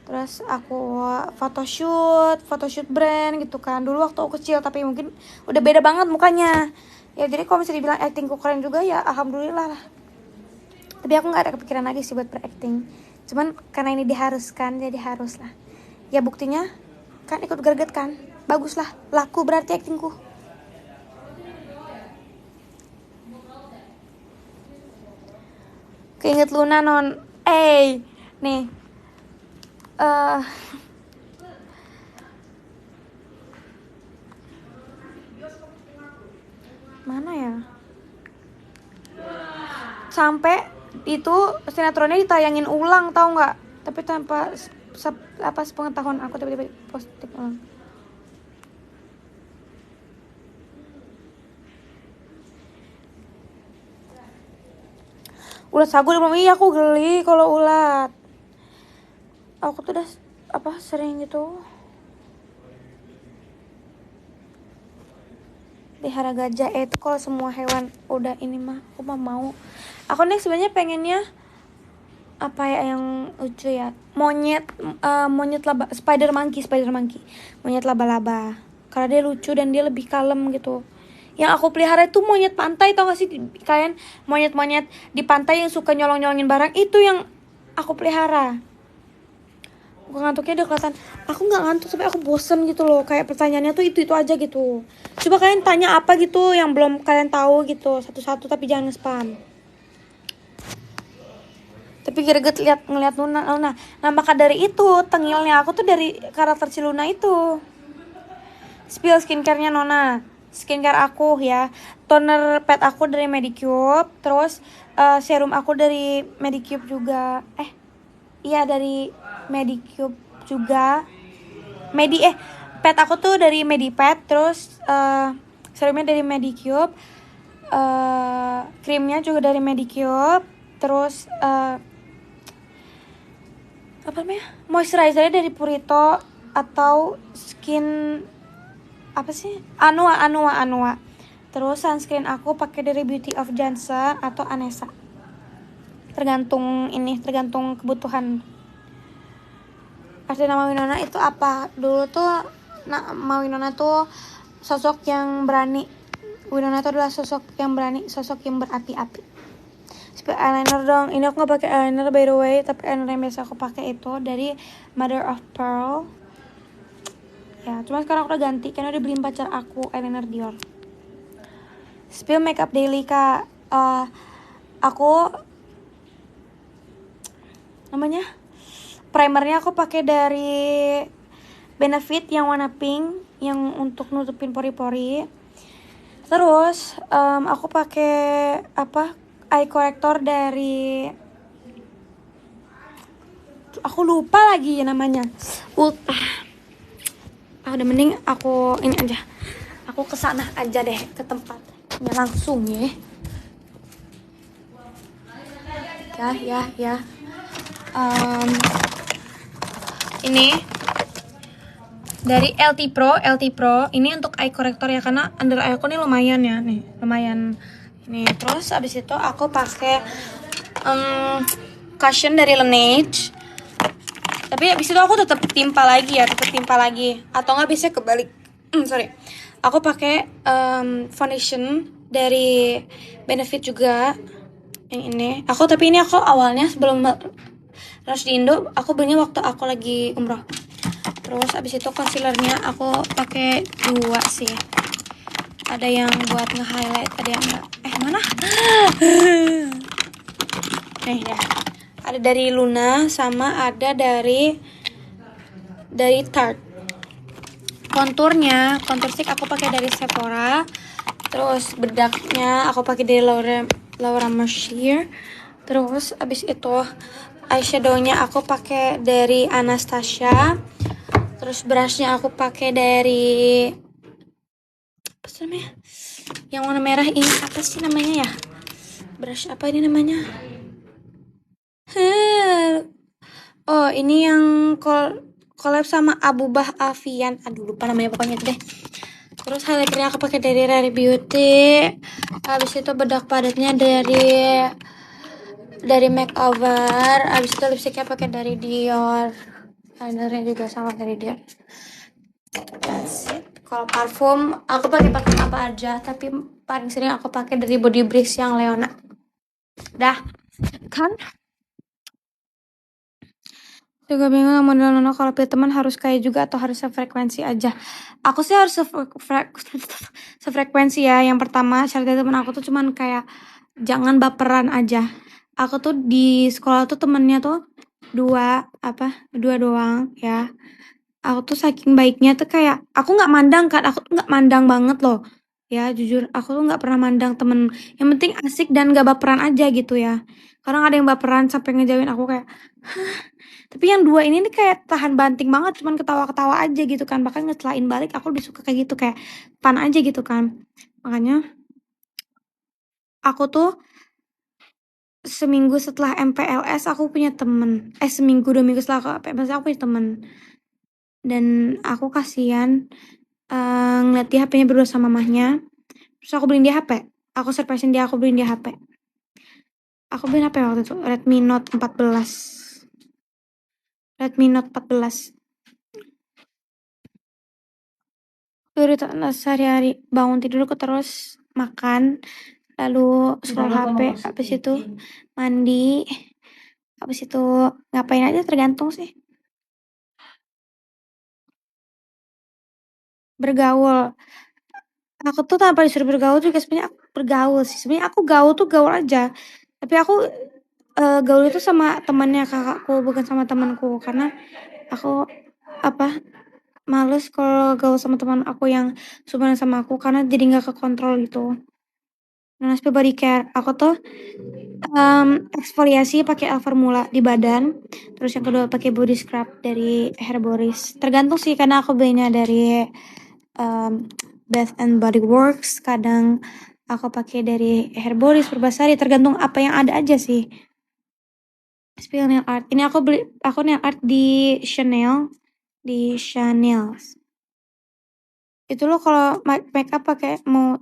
Terus aku photoshoot brand gitu kan. Dulu waktu aku kecil, tapi mungkin udah beda banget mukanya. Ya jadi kalau misalnya dibilang actingku keren juga, ya alhamdulillah lah. Tapi aku nggak ada kepikiran lagi sih buat beracting. Cuman karena ini diharuskan, jadi harus lah. Ya buktinya kan ikut greget kan. Bagus lah, laku berarti actingku. Keinget Luna non. Nih. Mana ya? Sampai itu sinetronnya ditayangin ulang, tahu nggak? Tapi tanpa sepengetahuan aku, tiba-tiba positif ulang. Ulat sagu belum. Iya aku geli kalau ulat. Aku tuh udah sering gitu. Pelihara gajah itu kalau semua hewan udah ini mah aku mau. Aku nih sebenarnya pengennya apa ya yang lucu ya, monyet laba, spider monkey, monyet laba-laba, karena dia lucu dan dia lebih kalem gitu. Yang aku pelihara itu monyet pantai, tau gak sih kalian, monyet di pantai yang suka nyolong-nyolongin barang, itu yang aku pelihara. Gue ngantuknya udah kelihatan. Aku nggak ngantuk tapi aku bosen gitu loh, kayak pertanyaannya tuh itu aja gitu. Coba kalian tanya apa gitu yang belum kalian tahu gitu satu-satu, tapi jangan spam. Tapi greget ngeliat Luna. Nah maka dari itu tengilnya aku tuh dari karakter si Luna itu. Spill skincare-nya Nona. Skincare aku ya, toner pad aku dari Medicube, terus serum aku dari Medicube juga. Iya dari Medicube juga. Pad aku tuh dari Medipad, terus serumnya dari Medicube, krimnya juga dari Medicube, terus apa namanya, moisturizernya dari Purito atau skin apa sih, Anua. Terus sunscreen aku pakai dari Beauty of Johnson atau Anessa, tergantung kebutuhan. Arti nama Winona itu apa? Dulu tuh Winona tuh sosok yang berani. Winona tuh adalah sosok yang berani, sosok yang berapi-api. Spill eyeliner dong. Ini aku nggak pakai eyeliner by the way, tapi eyeliner yang biasa aku pakai itu dari Mother of Pearl. Ya, cuma sekarang aku udah ganti karena udah beliin pacar aku eyeliner Dior. Spill makeup daily kak. Aku namanya primernya aku pakai dari Benefit yang warna pink, yang untuk nutupin pori-pori. Terus aku pakai eye corrector dari, aku lupa lagi namanya. Udah mending aku ini aja. Aku kesana aja deh, ke tempatnya langsung ya. Ya. Ini dari LT Pro. Ini untuk eye corrector ya, karena under eye aku nih lumayan ya, lumayan. Ini terus abis itu aku pakai cushion dari Laneige. Tapi abis itu aku tetap timpa lagi, atau nggak bisa kebalik. Sorry. Aku pakai foundation dari Benefit juga, yang ini. Tapi ini aku awalnya sebelum rush di Indo, aku belinya waktu aku lagi umroh. Terus abis itu concealernya aku pakai 2 sih. Ada yang buat nge-highlight, ada yang enggak. Mana? Ya. Ada dari Luna sama ada dari Tarte. Contour stick aku pakai dari Sephora. Terus bedaknya aku pakai dari Laura Mercier. Terus abis itu eyeshadownya aku pakai dari Anastasia. Terus brushnya aku pakai dari apa sih namanya? Yang warna merah ini apa sih namanya ya? Brush apa ini namanya? Oh, ini yang collab sama Abubah Avian. Aduh, lupa namanya pokoknya deh. Terus highlighternya aku pakai dari Rare Beauty. Habis itu bedak padatnya dari Makeover. Habis itu lipstiknya pakai dari Dior. Eyelinernya juga sama dari Dior. That's it. Kalau parfum aku pakai apa aja, tapi paling sering aku pakai dari Body Breeze yang Leona. Dah kan? Juga bingung model Nono kalau pilih teman harus kayak juga atau harus sefrekuensi aja. Aku sih harus sefrekuensi ya. Yang pertama syaratnya teman aku tuh cuman kayak jangan baperan aja. Aku tuh di sekolah tuh temennya tuh dua doang ya. Aku tuh saking baiknya tuh kayak aku nggak mandang kan, aku tuh nggak mandang banget loh. Ya jujur aku tuh nggak pernah mandang temen. Yang penting asik dan gak baperan aja gitu ya. Kadang ada yang baperan sampai ngejauhin aku kayak tapi yang 2 ini nih kayak tahan banting banget, cuman ketawa-ketawa aja gitu kan. Bahkan ngecelain balik, aku lebih suka kayak gitu, kayak fun aja gitu kan. Makanya aku tuh seminggu setelah MPLS aku punya temen. Seminggu 2 minggu setelah MPLS aku punya temen. Dan aku kasihan ngeliat dia HP-nya berdua sama mamahnya. Terus aku beliin dia HP. Aku surprisein dia, aku beliin dia HP. Aku beliin HP waktu itu Redmi Note 14. Redmi Note 14. Rutinitas sehari-hari, bangun tidur aku terus makan, lalu scroll HP, habis itu mandi, habis itu ngapain aja tergantung sih. Bergaul. Aku tuh tanpa disuruh bergaul juga sebenarnya aku bergaul sih. Sebenarnya aku gaul tuh gaul aja. Tapi aku gaul itu sama temannya kakakku, bukan sama temanku, karena aku males kalau gaul sama teman aku yang seumuran sama aku karena jadi nggak kekontrol gitu. Nah, body care, aku tuh eksfoliasi pakai Alformula di badan, terus yang kedua pakai body scrub dari Herboris. Tergantung sih karena aku belinya dari Bath and Body Works, kadang aku pakai dari Herboris, Purbasari, tergantung apa yang ada aja sih. Spill nail art. Ini aku nail art di Chanel. Itu loh kalau make up pakai mau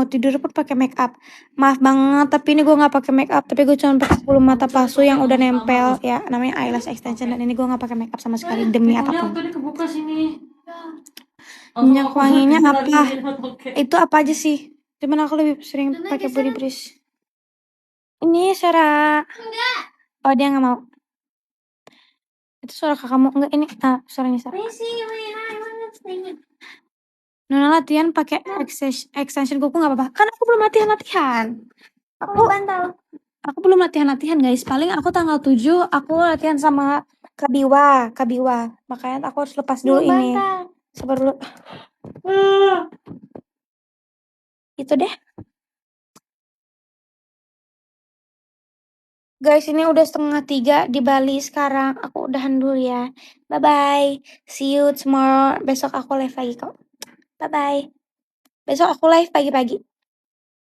tidur pun pakai make up. Maaf banget, tapi ini gue nggak pakai make up, tapi gue cuma pakai bulu mata palsu yang udah nempel ya, namanya eyelash extension, dan ini gue nggak pakai make up sama sekali demi apapun. Kebuka sini. Minyak wanginya apa? Itu apa aja sih? Cuman aku lebih sering pakai body breeze. Ini Sarah. Oh, dia nggak mau. Itu suara kakakmu enggak? Ini suaranya Sarah. Nona latihan pakai extension kuku nggak apa-apa. Kan aku belum latihan. Aku belum latihan guys. Paling aku tanggal 7 aku latihan sama Kabiwa. Makanya aku harus lepas dulu ini. Sabar dulu. Itu deh. Guys, ini udah 2:30 di Bali sekarang. Aku udahan dulu ya. Bye-bye. See you tomorrow. Besok aku live lagi kok. Bye-bye. Besok aku live pagi-pagi.